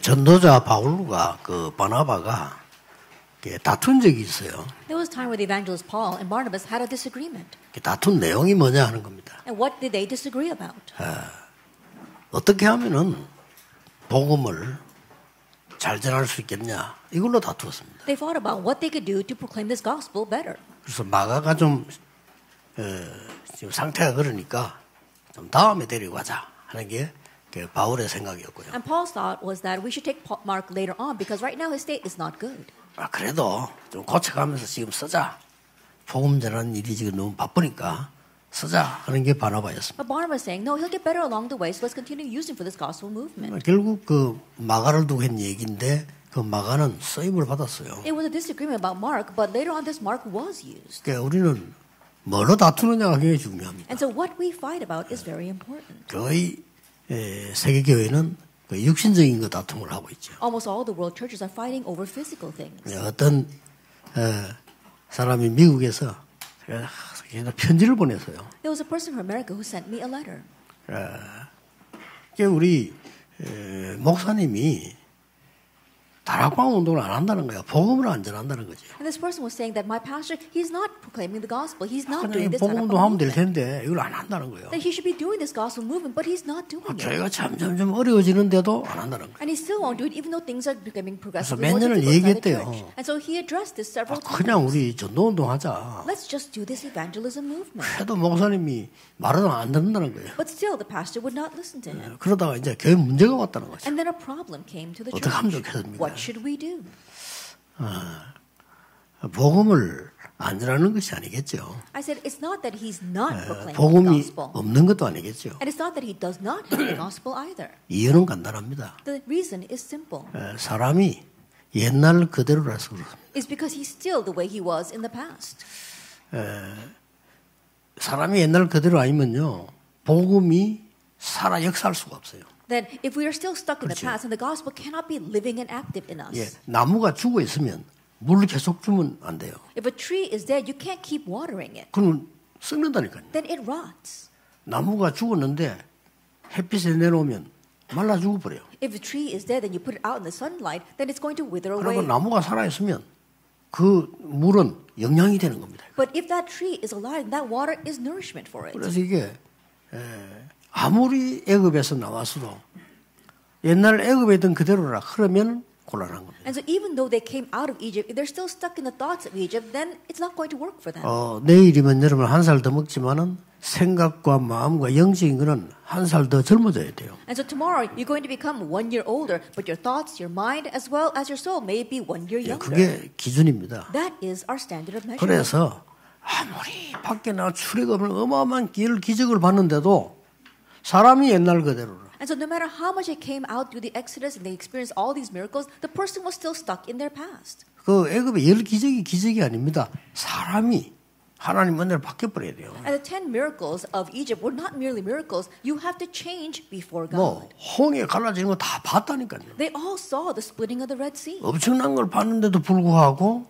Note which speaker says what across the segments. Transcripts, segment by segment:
Speaker 1: 전도자 바울과 그 바나바가 다툰 적이 있어요.
Speaker 2: There was a time where the evangelist Paul and Barnabas had a disagreement.
Speaker 1: 다툰 내용이 뭐냐 하는 겁니다.
Speaker 2: And what did they disagree about?
Speaker 1: 어떻게 하면은 복음을 잘 전할 수 있겠냐 이걸로 다투었습니다.
Speaker 2: They fought about what they could do to proclaim this gospel better.
Speaker 1: 그래서 마가가 좀 지금 상태가 그러니까 좀 다음에 데리고 가자 하는 게 바울의 생각이었고요.
Speaker 2: And Paul's thought was that we should take Mark later on because right now his state is not good.
Speaker 1: 그래도 좀 고쳐가면서 지금 쓰자. 복음 전하는 일이 지금 너무 바쁘니까 쓰자 하는 게 바나바였습니다.
Speaker 2: But Barnabas saying, no, he'll get better along the way, so let's continue using for this gospel movement.
Speaker 1: 결국 그 마가를 두고 한 얘기인데 그 마가는 쓰임을 받았어요.
Speaker 2: It was a disagreement about Mark, but later on this Mark was used.
Speaker 1: 그러니까 우리는 뭐로 다투느냐가 굉장히 중요합니다.
Speaker 2: And so what we fight about is very important.
Speaker 1: 거의 세계 교회는 그 육신적인 거 다툼을 하고 있죠.
Speaker 2: Almost all the world churches are fighting over physical things.
Speaker 1: 어떤 사람이 미국에서 편지를 보냈어요.
Speaker 2: There was a person from America who sent me a letter.
Speaker 1: 우리 목사님이 다락방 운동을 안 한다는 거야. 복음을 안 전한다는 거죠.
Speaker 2: And this person was saying that my pastor, he's not proclaiming the gospel. He's not
Speaker 1: 그냥
Speaker 2: doing this.
Speaker 1: 복음 운동하면 될 텐데 이걸 안 한다는 거예요.
Speaker 2: That he should be doing this gospel movement, but he's not doing it.
Speaker 1: 교회가 점점 어려워지는데도 안 한다는 거예요.
Speaker 2: And he still won't do it, even though things are becoming
Speaker 1: 그래서
Speaker 2: progressively
Speaker 1: 몇
Speaker 2: more
Speaker 1: 년을
Speaker 2: difficult inside the
Speaker 1: 얘기했대요.
Speaker 2: church. And so he addressed this several times.
Speaker 1: 그냥 우리 전도 운동하자.
Speaker 2: Let's just do this evangelism movement.
Speaker 1: 그래도 목사님이 말을 안 듣는다는 거예요.
Speaker 2: But still, the pastor would not listen to him.
Speaker 1: 그러다가 이제 교회 문제가 왔다는 거죠.
Speaker 2: And then a problem came to the
Speaker 1: 어떻게 하면
Speaker 2: church.
Speaker 1: 좋겠습니까?
Speaker 2: What should we do?
Speaker 1: 복음을 안 전하는 것이 아니겠죠.
Speaker 2: I said, it's not that he's not proclaiming the
Speaker 1: 복음이
Speaker 2: gospel.
Speaker 1: 없는 것도 아니겠죠.
Speaker 2: And it's not that he does not have the gospel either.
Speaker 1: 이유는 간단합니다.
Speaker 2: The reason is simple.
Speaker 1: 사람이 옛날 그대로라서 그렇습니다.
Speaker 2: It's because he's still the way he was in the past.
Speaker 1: 사람이 옛날 그대로 아니면요, 복음이 살아 역사할 수가 없어요.
Speaker 2: Then if we are still stuck in the
Speaker 1: 그렇죠.
Speaker 2: past, and the gospel cannot be living and active in us.
Speaker 1: 나무가 죽어 있으면 물을 계속 주면 안 돼요.
Speaker 2: If a tree is dead, you can't keep watering it.
Speaker 1: 그러면 썩는다니까요.
Speaker 2: Then it rots.
Speaker 1: 나무가 죽었는데 햇빛에 내놓으면 말라 죽어버려요.
Speaker 2: If the tree is dead and you put it out in the sunlight, then it's going to wither away.
Speaker 1: 그리고 나무가 살아있으면 그 물은 영양이 되는 겁니다.
Speaker 2: But if that tree is alive, that water is nourishment for it.
Speaker 1: 그래서 이게 아무리 애굽에서 나왔어도 옛날 애굽에 있던 그대로라 그러면 곤란한 겁니다.
Speaker 2: And so even though they came out of Egypt, if they're still stuck in the thoughts of Egypt, then it's not going to work for them.
Speaker 1: 내일이면 여러분 한 살 더 먹지만은 생각과 마음과 영적인 거는 한 살 더 젊어져야 돼요.
Speaker 2: And so tomorrow you're going to become 1 year older, but your thoughts, your mind, as well as your soul may be 1 year younger.
Speaker 1: 그게 기준입니다.
Speaker 2: That is our standard of measurement.
Speaker 1: 그래서 아무리 밖에 나가 출애굽을 어마어마한 기적을 봤는데도 사람이 옛날 그대로라.
Speaker 2: And so no matter how much they came out through the Exodus and they experienced all these miracles, the person was still stuck in their past.
Speaker 1: 그 애굽의 10기적이 기적이 아닙니다. 사람이 하나님 은혜를 바뀌어버려야 돼요.
Speaker 2: And the 10 miracles of Egypt were not merely miracles. You have to change before
Speaker 1: 뭐
Speaker 2: God.
Speaker 1: 홍해 갈라지는 거 다 봤다니까요.
Speaker 2: They all saw the splitting of the Red Sea.
Speaker 1: 엄청난 걸 봤는데도 불구하고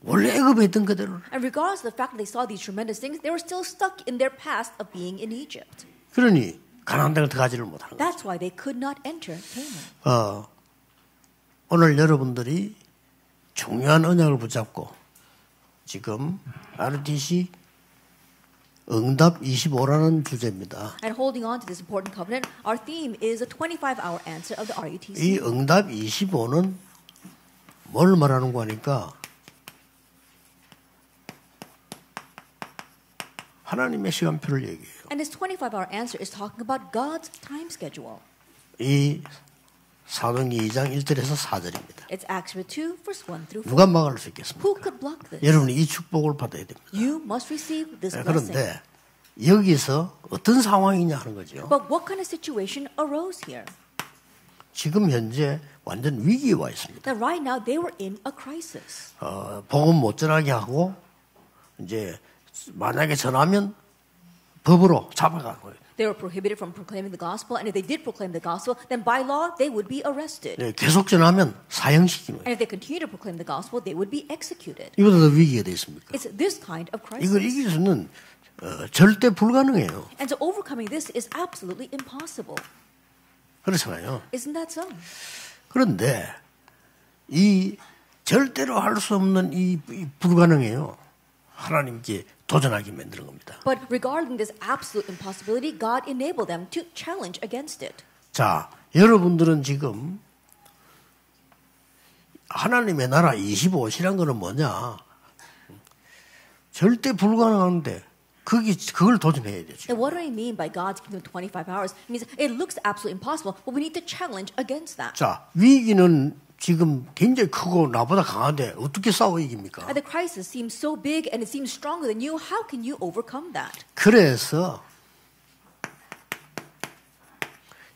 Speaker 1: 원래 애굽에 있던 그대로.
Speaker 2: And regardless of the fact that they saw these tremendous things, they were still stuck in their past of being in Egypt.
Speaker 1: 그러니 가나안 땅을 들어가지를 못하는 거죠.
Speaker 2: That's why they could not enter Canaan.
Speaker 1: 오늘 여러분들이 중요한 언약을 붙잡고 지금 RUTC 응답 25라는 주제입니다.
Speaker 2: And holding on to this important covenant, our theme is a 25-hour answer of the RUTC.
Speaker 1: 이 응답 25는 뭘 말하는 거니까 하나님의 시간표를 얘기해요.
Speaker 2: And this 25-hour answer is talking about God's time schedule.
Speaker 1: 이 사도행전 2장 1절에서 4절입니다.
Speaker 2: It's Acts 2, verse 1 through 4.
Speaker 1: 누가 막을 수 있겠습니까?
Speaker 2: Who could block this?
Speaker 1: 여러분이 이 축복을 받아야 됩니다.
Speaker 2: You must receive this blessing.
Speaker 1: 그런데 여기서 어떤 상황이냐 하는 거죠.
Speaker 2: But what kind of situation arose here?
Speaker 1: 지금 현재 완전 위기에 와 있습니다.
Speaker 2: That right now they were in a crisis.
Speaker 1: 복음 못 전하게 하고 이제 만약에 전하면 법으로 잡아가고.
Speaker 2: They were prohibited from proclaiming the gospel, and if they did proclaim the gospel, then by law they would be arrested.
Speaker 1: 네, 계속 전하면 사형시키는 거예요.
Speaker 2: And if they continue to proclaim the gospel, they would be executed.
Speaker 1: 이보다 더 위기가 돼 있습니까?
Speaker 2: It's this kind of crisis.
Speaker 1: 이걸 이길 수는 절대 불가능해요.
Speaker 2: And so overcoming this is absolutely impossible.
Speaker 1: 그렇잖아요.
Speaker 2: Isn't that so?
Speaker 1: 그런데 이 절대로 할 수 없는 이 불가능해요. 하나님께 도전하게 만드는 겁니다.
Speaker 2: But regarding this absolute impossibility, God enabled them to challenge against it.
Speaker 1: 자, 여러분들은 지금 하나님의 나라 25시란 거는 뭐냐? 절대 불가능한데 그걸 도전해야 되죠.
Speaker 2: And what do I mean by God's kingdom 25 hours? It means it looks absolutely impossible, but we need to challenge against that.
Speaker 1: 자, 위기는 지금 굉장히 크고 나보다 강한데 어떻게 싸워 이깁니까?
Speaker 2: And the crisis seems so big and it seems stronger than you. How can you overcome that?
Speaker 1: 그래서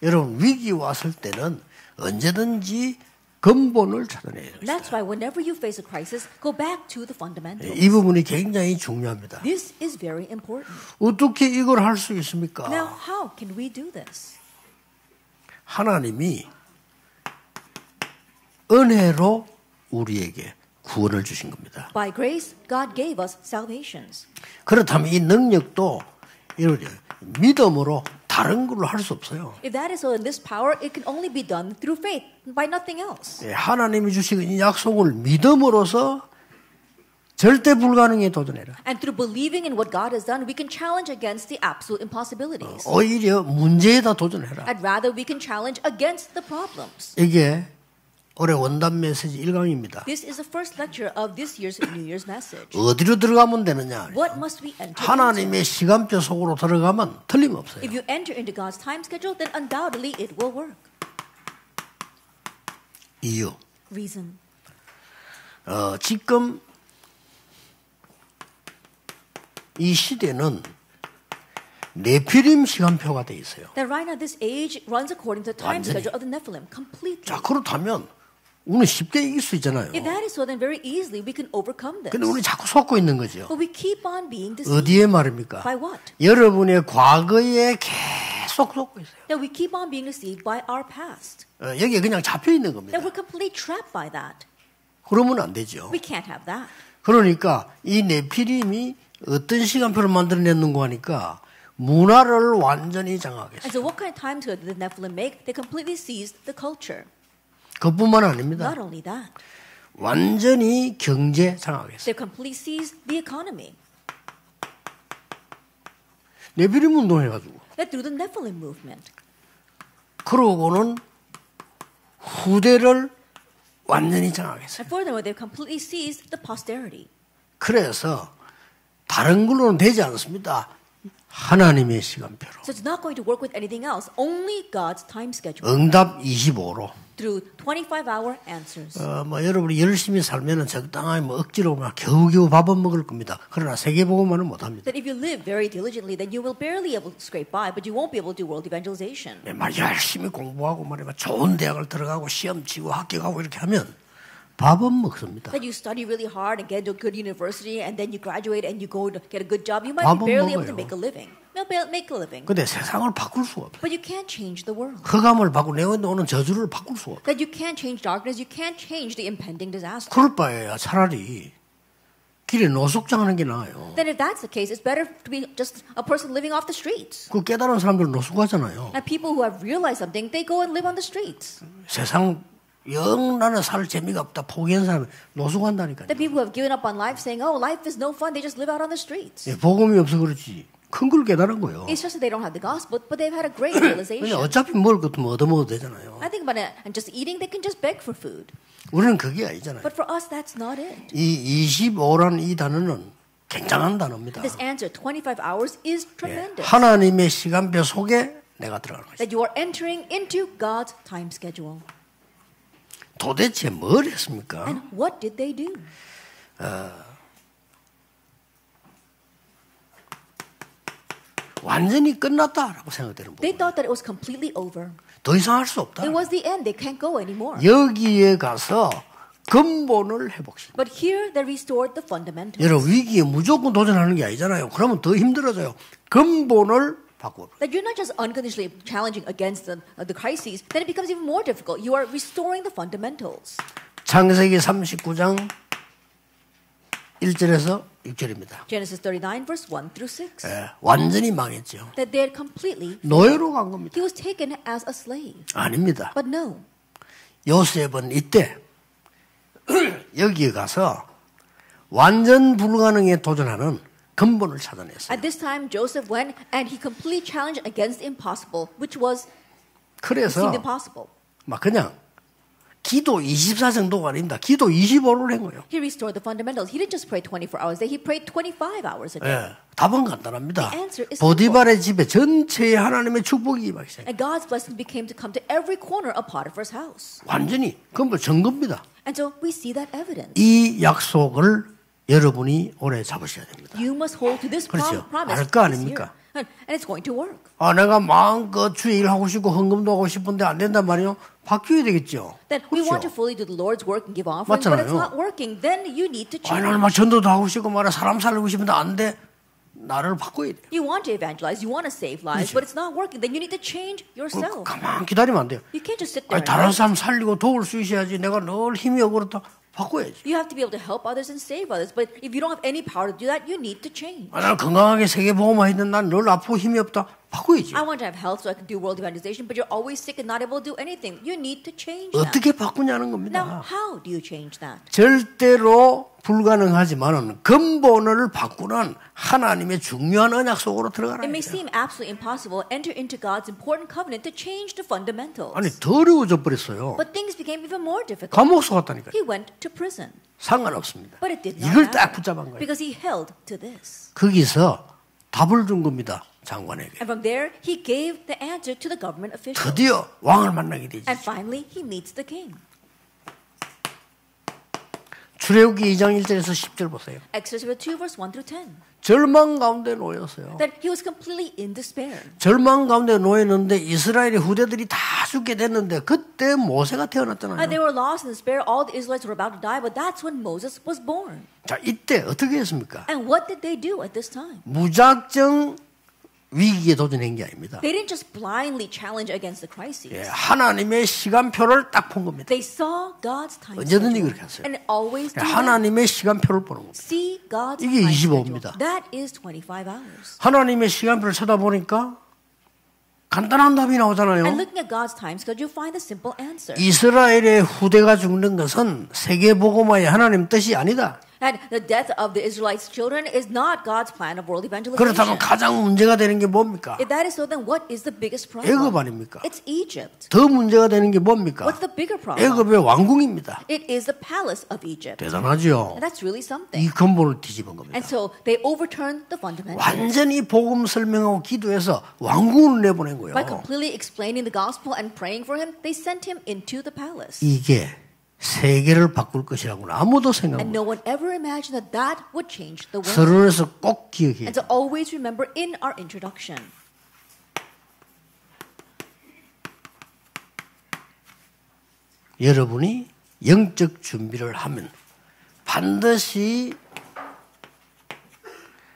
Speaker 1: 여러분 위기 왔을 때는 언제든지 근본을 찾아내야 돼요.
Speaker 2: That's why whenever you face a crisis, go back to the fundamentals.
Speaker 1: 이 부분이 굉장히 중요합니다.
Speaker 2: This is very important.
Speaker 1: 어떻게 이걸 할 수 있습니까?
Speaker 2: Now, how can we do this?
Speaker 1: 하나님이 은혜로 우리에게 구원을 주신 겁니다.
Speaker 2: By grace, God gave us salvations.
Speaker 1: 그렇다면 이 능력도 이렇게 믿음으로 다른 걸로 할 수 없어요.
Speaker 2: If that is so, in this power, it can only be done through faith, by nothing else.
Speaker 1: 하나님이 주신 이 약속을 믿음으로써 절대 불가능에 도전해라.
Speaker 2: And through believing in what God has done, we can challenge against the absolute impossibilities.
Speaker 1: 오히려 문제에다 도전해라.
Speaker 2: And rather, we can challenge against the problems.
Speaker 1: 이게 올해 원단 메시지 1강입니다.
Speaker 2: This is the first lecture of this year's New Year's message.
Speaker 1: 어디로 들어가면 되느냐?
Speaker 2: What must we enter
Speaker 1: 하나님의 시간표 속으로 들어가면 틀림없어요.
Speaker 2: If you enter into God's time schedule, then undoubtedly it will work.
Speaker 1: 이유.
Speaker 2: Reason.
Speaker 1: 지금 이 시대는 네피림 시간표가 돼 있어요.
Speaker 2: That right now this age runs according to the time
Speaker 1: 완전히.
Speaker 2: schedule of the Nephilim completely.
Speaker 1: 자, 그렇다면 우리는 쉽게 이길 수 있잖아요.
Speaker 2: If that is so, then very easily we can overcome this.
Speaker 1: 근데 우리 자꾸 속고 있는 거죠.
Speaker 2: But we keep on being deceived.
Speaker 1: 어디에 말입니까?
Speaker 2: By what?
Speaker 1: 여러분의 과거에 계속 속고 있어요.
Speaker 2: That we keep on being deceived by our past.
Speaker 1: 여기에 그냥 잡혀 있는 겁니다.
Speaker 2: That we're completely trapped by that.
Speaker 1: 그러면 안 되죠.
Speaker 2: We can't have that.
Speaker 1: 그러니까 이 네피림이 어떤 시간표를 만들어냈는가 하니까 문화를 완전히
Speaker 2: And
Speaker 1: 장악했어요.
Speaker 2: so what kind of time schedule did the Nephilim make? They completely seized the culture.
Speaker 1: 그뿐만 아닙니다.
Speaker 2: Not only that,
Speaker 1: 완전히 경제 장악했어요.
Speaker 2: they completely seized the economy.
Speaker 1: 네피림 운동해가지고.
Speaker 2: That through the Nephilim movement.
Speaker 1: 그러고는 후대를 완전히 장악했어요.
Speaker 2: And furthermore, they completely seized the posterity.
Speaker 1: 그래서 다른 걸로는 되지 않습니다. 하나님의 시간표로.
Speaker 2: So it's not going to work with anything else. Only God's time schedule.
Speaker 1: 응답 25로.
Speaker 2: Through 25-hour answers.
Speaker 1: 여러분이 열심히 살면은 적당하게 억지로 막 겨우겨우 밥은 먹을 겁니다. 그러나 세계복음화는 못합니다.
Speaker 2: That if you live very diligently, then you will barely able to scrape by, but you won't be able to do world evangelization.
Speaker 1: 열심히 공부하고 좋은 대학을 들어가고 시험 치고 합격하고 이렇게 하면 밥은 먹습니다.
Speaker 2: That you study really hard and get into a good university, and then you graduate and you go to get a good job, you might
Speaker 1: 밥은
Speaker 2: be barely able to
Speaker 1: 먹어요.
Speaker 2: make a living. Make a living.
Speaker 1: 근데 세상을 바꿀 수가 없어요.
Speaker 2: But you can't change the world.
Speaker 1: 흑암을 바꾸고 내가 오는 저주를 바꿀 수가 없어요.
Speaker 2: That you can't change darkness, you can't change the impending disaster.
Speaker 1: 그럴 바에야 차라리 길에 노숙장하는 게 나아요.
Speaker 2: Then if that's the case, it's better to be just a person living off the streets.
Speaker 1: 그 깨달은 사람들은 노숙하잖아요.
Speaker 2: And people who have realized something, they go and live on the streets.
Speaker 1: 세상 영 나는 살 재미가 없다 포기한 사람은 노숙한다니까요.
Speaker 2: The people who have given up on life saying, oh, life is no fun, they just live out on the streets.
Speaker 1: 복음이 없어 그렇지. 큰 걸 깨달은 거예요.
Speaker 2: It's just that they don't have the gospel, but they've had a great
Speaker 1: 근데
Speaker 2: realization.
Speaker 1: 어차피 먹을 것도 얻어먹어도 되잖아요.
Speaker 2: I think about it, and just eating, they can just beg for food.
Speaker 1: 우리는 그게 아니잖아요.
Speaker 2: But for us, that's not it.
Speaker 1: 이 25라는 이 단어는 굉장한 단어입니다.
Speaker 2: This answer, 25 hours, is tremendous.
Speaker 1: 하나님의 시간표 속에 내가 들어가는 것이죠.
Speaker 2: That you are entering into God's time schedule.
Speaker 1: 도대체 뭘 했습니까?
Speaker 2: And what did they do?
Speaker 1: 완전히 끝났다라고 생각되는
Speaker 2: They
Speaker 1: 부분.
Speaker 2: thought that it was completely over.
Speaker 1: 더 이상 할 수 없다.
Speaker 2: It was the end. They can't go anymore.
Speaker 1: 여기에 가서 근본을 회복시킵니다.
Speaker 2: But here they restored the fundamentals.
Speaker 1: 여러분 위기에 무조건 도전하는 게 아니잖아요. 그러면 더 힘들어져요. 근본을 바꿔.
Speaker 2: That you're not just unconditionally challenging against the crises, then it becomes even more difficult. You are restoring the fundamentals.
Speaker 1: 창세기 39장 1절에서 6절입니다.
Speaker 2: Genesis 39, verse 1 through 6.
Speaker 1: 완전히 망했죠.
Speaker 2: That they had completely,
Speaker 1: 노예로 간 겁니다.
Speaker 2: he was taken as a slave.
Speaker 1: 아닙니다.
Speaker 2: But no,
Speaker 1: 요셉은 이때 여기에 가서 완전 불가능에 도전하는 근본을 찾아냈어요.
Speaker 2: At this time, Joseph went and he completely challenged against the impossible, which was
Speaker 1: 그래서
Speaker 2: seemed impossible.
Speaker 1: 막 그냥 기도 24 정도가 아닙니다. 기도 25를 한 거예요.
Speaker 2: He restored the fundamentals. He didn't just pray 24 hours a day. He prayed 25 hours a day.
Speaker 1: 예, 답은 간단합니다.
Speaker 2: The answer is
Speaker 1: 보디발의 집에 전체에 하나님의 축복이 임하기 시작해요.
Speaker 2: And God's blessing became to come to every corner of Potiphar's house.
Speaker 1: 완전히 근본 증거입니다.
Speaker 2: And so we see that evidence.
Speaker 1: 이 약속을 여러분이 오래 잡으셔야 됩니다.
Speaker 2: You must hold to this
Speaker 1: 그렇죠.
Speaker 2: promise
Speaker 1: 알 거
Speaker 2: this
Speaker 1: 아닙니까?
Speaker 2: year. And it's going to work.
Speaker 1: 아, 내가 마음껏 주의 일하고 싶고 헌금도 하고 싶은데 안 된단 말이에요. 바뀌어야 되겠죠.
Speaker 2: Then we want to
Speaker 1: 그렇죠.
Speaker 2: fully do the Lord's work and give offerings, but it's not working. Then you need to
Speaker 1: 아,
Speaker 2: change.
Speaker 1: 나는 막 전도도 하고 싶고 말이야 사람 살리고 싶은데 안 돼. 나를 바꿔야 돼.
Speaker 2: You want to evangelize, you want to save lives, but it's not working. Then you need to change yourself.
Speaker 1: 가만 기다리면 안 돼요.
Speaker 2: You can't just sit there.
Speaker 1: 아니, 다른 사람 살리고 도울 수 있어야지. 내가 늘 힘이 없고 그렇다. 바꿔야지.
Speaker 2: You have to be able to help others and save others. But if you don't have any power to do that, you need to change.
Speaker 1: 아, 나는 건강하게 세계복음화 했는데 난 늘 아프고 힘이 없다. 바꿔야지.
Speaker 2: I want to have health so I can do world evangelization, but you're always sick and not able to do anything. You need to change that.
Speaker 1: 어떻게 바꾸냐는 겁니다.
Speaker 2: Now, how do you change that?
Speaker 1: 절대로 불가능하지만은 근본을 바꾸는 하나님의 중요한 언약 속으로 들어가라.
Speaker 2: It may seem absolutely impossible. Enter into God's important covenant to change the fundamentals.
Speaker 1: 아니 더 어려워져 버렸어요.
Speaker 2: But things became even more difficult.
Speaker 1: 감옥소 갔다니까요.
Speaker 2: He went to prison.
Speaker 1: 상관없습니다.
Speaker 2: But it did not
Speaker 1: 이걸 딱
Speaker 2: matter
Speaker 1: 붙잡은 거예요.
Speaker 2: because he held to this.
Speaker 1: 거기서 답을 준 겁니다. 장관에게.
Speaker 2: And from there, he gave the answer to the government officials.
Speaker 1: 드디어 왕을 만나게 되지.
Speaker 2: And finally, he meets the king.
Speaker 1: 출애굽기 2장 1절에서 10절 보세요.
Speaker 2: Exodus 2 verse 1 through 10.
Speaker 1: 절망 가운데 놓였어요.
Speaker 2: That he was completely in despair.
Speaker 1: 절망 가운데 놓였는데 이스라엘의 후대들이 다 죽게 됐는데 그때 모세가 태어났잖아요.
Speaker 2: And they were lost in despair. All the Israelites were about to die, but that's when Moses was born.
Speaker 1: 자, 이때 어떻게 했습니까?
Speaker 2: And what did they do at this time?
Speaker 1: 무작정 위기에 도전한 게 아닙니다.
Speaker 2: They didn't just blindly challenge against the crises.
Speaker 1: 예, 하나님의 시간표를 딱 본 겁니다.
Speaker 2: They saw God's time
Speaker 1: 언제든지
Speaker 2: schedule.
Speaker 1: 그렇게 하세요.
Speaker 2: And always do that.
Speaker 1: 하나님의 시간표를 보는 겁니다.
Speaker 2: See God's
Speaker 1: 이게
Speaker 2: time
Speaker 1: 25입니다.
Speaker 2: schedule. That is 25 hours.
Speaker 1: 하나님의 시간표를 쳐다보니까 간단한 답이 나오잖아요.
Speaker 2: And looking at God's time schedule, you find the simple answer.
Speaker 1: 이스라엘의 후대가 죽는 것은 세계복음화의 하나님 뜻이 아니다.
Speaker 2: And the death of the Israelites' children is not God's plan of world evangelization.
Speaker 1: 그렇다면 가장 문제가 되는 게 뭡니까?
Speaker 2: If that is so, then what is the biggest problem?
Speaker 1: 애굽 아닙니까?
Speaker 2: It's Egypt.
Speaker 1: 더 문제가 되는 게 뭡니까?
Speaker 2: What's the bigger problem?
Speaker 1: 애굽의 왕궁입니다.
Speaker 2: It is the palace of Egypt.
Speaker 1: 대단하죠.
Speaker 2: And that's really something.
Speaker 1: 이 근본을 뒤집은 겁니다.
Speaker 2: And so they overturned the fundamentals.
Speaker 1: 완전히 복음 설명하고 기도해서 왕궁을 내보낸
Speaker 2: By
Speaker 1: 거예요.
Speaker 2: completely explaining the gospel and praying for him, they sent him into the palace.
Speaker 1: 이게 세계를 바꿀 것이라고는 아무도 생각
Speaker 2: And
Speaker 1: 못
Speaker 2: no one ever imagined that that would change the world.
Speaker 1: 서론에서 꼭 기억해야
Speaker 2: And to always remember in our introduction.
Speaker 1: 여러분이 영적 준비를 하면 반드시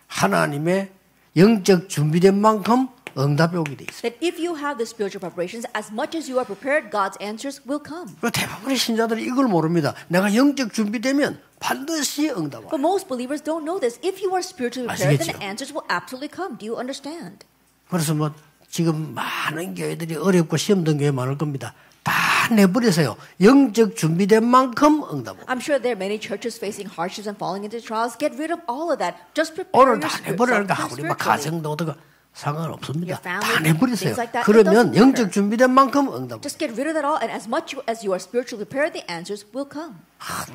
Speaker 1: 하나님의 영적 준비된 만큼 응답이 오게 돼 있어요.
Speaker 2: That if you have the spiritual preparations, as much as you are prepared, God's answers will come.
Speaker 1: 대부분의 신자들이 이걸 모릅니다. 내가 영적 준비되면 반드시 응답 와요.
Speaker 2: But most believers don't know this. If you are spiritually prepared, then
Speaker 1: 아시겠죠?
Speaker 2: the answers will absolutely come. Do you understand?
Speaker 1: 그래서 뭐 지금 많은 교회들이 어렵고 시험 든 교회 많을 겁니다. 다 내버리세요. 영적 준비된 만큼 응답 와요.
Speaker 2: I'm sure there are many churches facing hardships and falling into trials. Get rid of all of that. Just prepare
Speaker 1: 오늘 다
Speaker 2: yourself
Speaker 1: 내버리니까 우리 막
Speaker 2: spiritually.
Speaker 1: 가정도 어떻게 상관없습니다.
Speaker 2: Your family,
Speaker 1: 다 내버리세요.
Speaker 2: things like that, it
Speaker 1: 그러면
Speaker 2: doesn't matter.
Speaker 1: 영적 준비된 만큼 응답 와요.
Speaker 2: Just get rid of that all, and as much as you are spiritually prepared, the answers will come.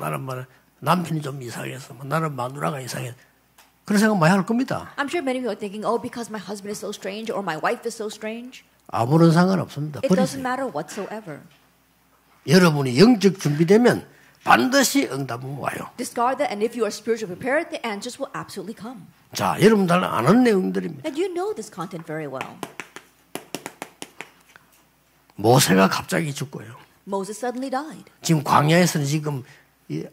Speaker 1: 나는 뭐 남편이 좀 이상해서 뭐 나는 마누라가 이상해서 그런 생각 많이 할 겁니다.
Speaker 2: I'm sure many of you are thinking, oh, because my husband is so strange or my wife is so strange.
Speaker 1: 아무런 상관없습니다.
Speaker 2: It doesn't
Speaker 1: 버리세요.
Speaker 2: matter whatsoever.
Speaker 1: 여러분이 영적 준비되면 반드시 응답은 와요.
Speaker 2: Discard that, and if you are spiritually prepared, the answers will absolutely come.
Speaker 1: 자, 여러분들 아는 내용들입니다.
Speaker 2: And you know this content very well.
Speaker 1: 모세가 갑자기 죽고요.
Speaker 2: Moses suddenly died.
Speaker 1: 지금 광야에서는 지금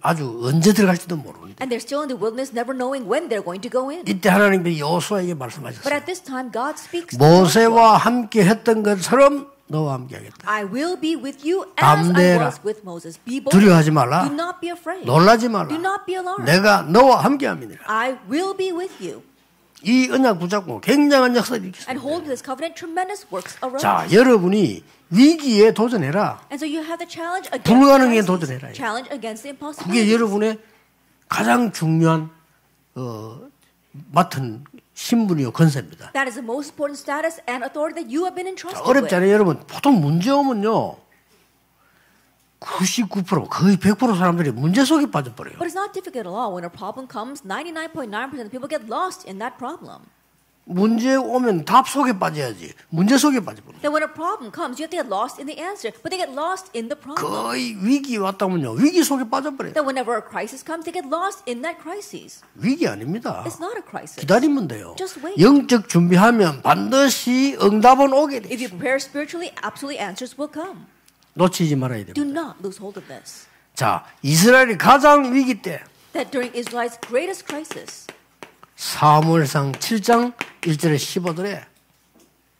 Speaker 1: 아주 언제 들어갈지도 모르는데
Speaker 2: And they're still in the wilderness, never knowing when they're going to go in.
Speaker 1: 이때 하나님이 여호수아에게
Speaker 2: But
Speaker 1: 말씀하셨어요.
Speaker 2: at this time, God speaks to Joshua.
Speaker 1: 모세와 함께 했던 것처럼 너와 함께 하겠다.
Speaker 2: I will be with you as I
Speaker 1: 담대해라.
Speaker 2: was with Moses. Be bold.
Speaker 1: 두려워하지 말라.
Speaker 2: Do not be afraid.
Speaker 1: 놀라지 말라.
Speaker 2: Do not be alarmed.
Speaker 1: 내가 너와 함께 함이니라.
Speaker 2: I will be with you.
Speaker 1: 이 언약 붙잡고 굉장한 역사를
Speaker 2: And
Speaker 1: 일으켰습니다.
Speaker 2: holding this covenant, tremendous works arose.
Speaker 1: 자, 여러분이 위기에 도전해라.
Speaker 2: And so you have the challenge against
Speaker 1: 불가능에
Speaker 2: the crisis,
Speaker 1: 도전해라.
Speaker 2: challenge against the
Speaker 1: 그게
Speaker 2: impossibilities.
Speaker 1: 여러분의 가장 중요한 맡은 신분이요 권세입니다.
Speaker 2: That is the most important status and authority that you have been entrusted with.
Speaker 1: 어렵잖아요. 여러분 보통 문제 오면요 99% 거의 100% 사람들이 문제 속에 빠져버려요.
Speaker 2: But it's not difficult at all. When a problem comes, 99.9% of people get lost in that problem.
Speaker 1: 문제 오면 답 속에 빠져야지 문제 속에 빠져버려요.
Speaker 2: Then when a problem comes, you have to get lost in the answer, but they get lost in the problem.
Speaker 1: 거의 위기 왔다면요 위기 속에 빠져버려요.
Speaker 2: Then whenever a crisis comes, they get lost in that crisis.
Speaker 1: 위기 아닙니다.
Speaker 2: It's not a crisis.
Speaker 1: 기다리면 돼요.
Speaker 2: Just wait.
Speaker 1: 영적 준비하면 반드시 응답은 오게 돼요.
Speaker 2: If you prepare spiritually, absolutely answers will come.
Speaker 1: 놓치지 말아야
Speaker 2: Do
Speaker 1: 됩니다.
Speaker 2: not lose hold of this.
Speaker 1: 자, 이스라엘이 가장 위기 때
Speaker 2: That during Israel's greatest crisis,
Speaker 1: 사무엘상 7장 1절에 15절에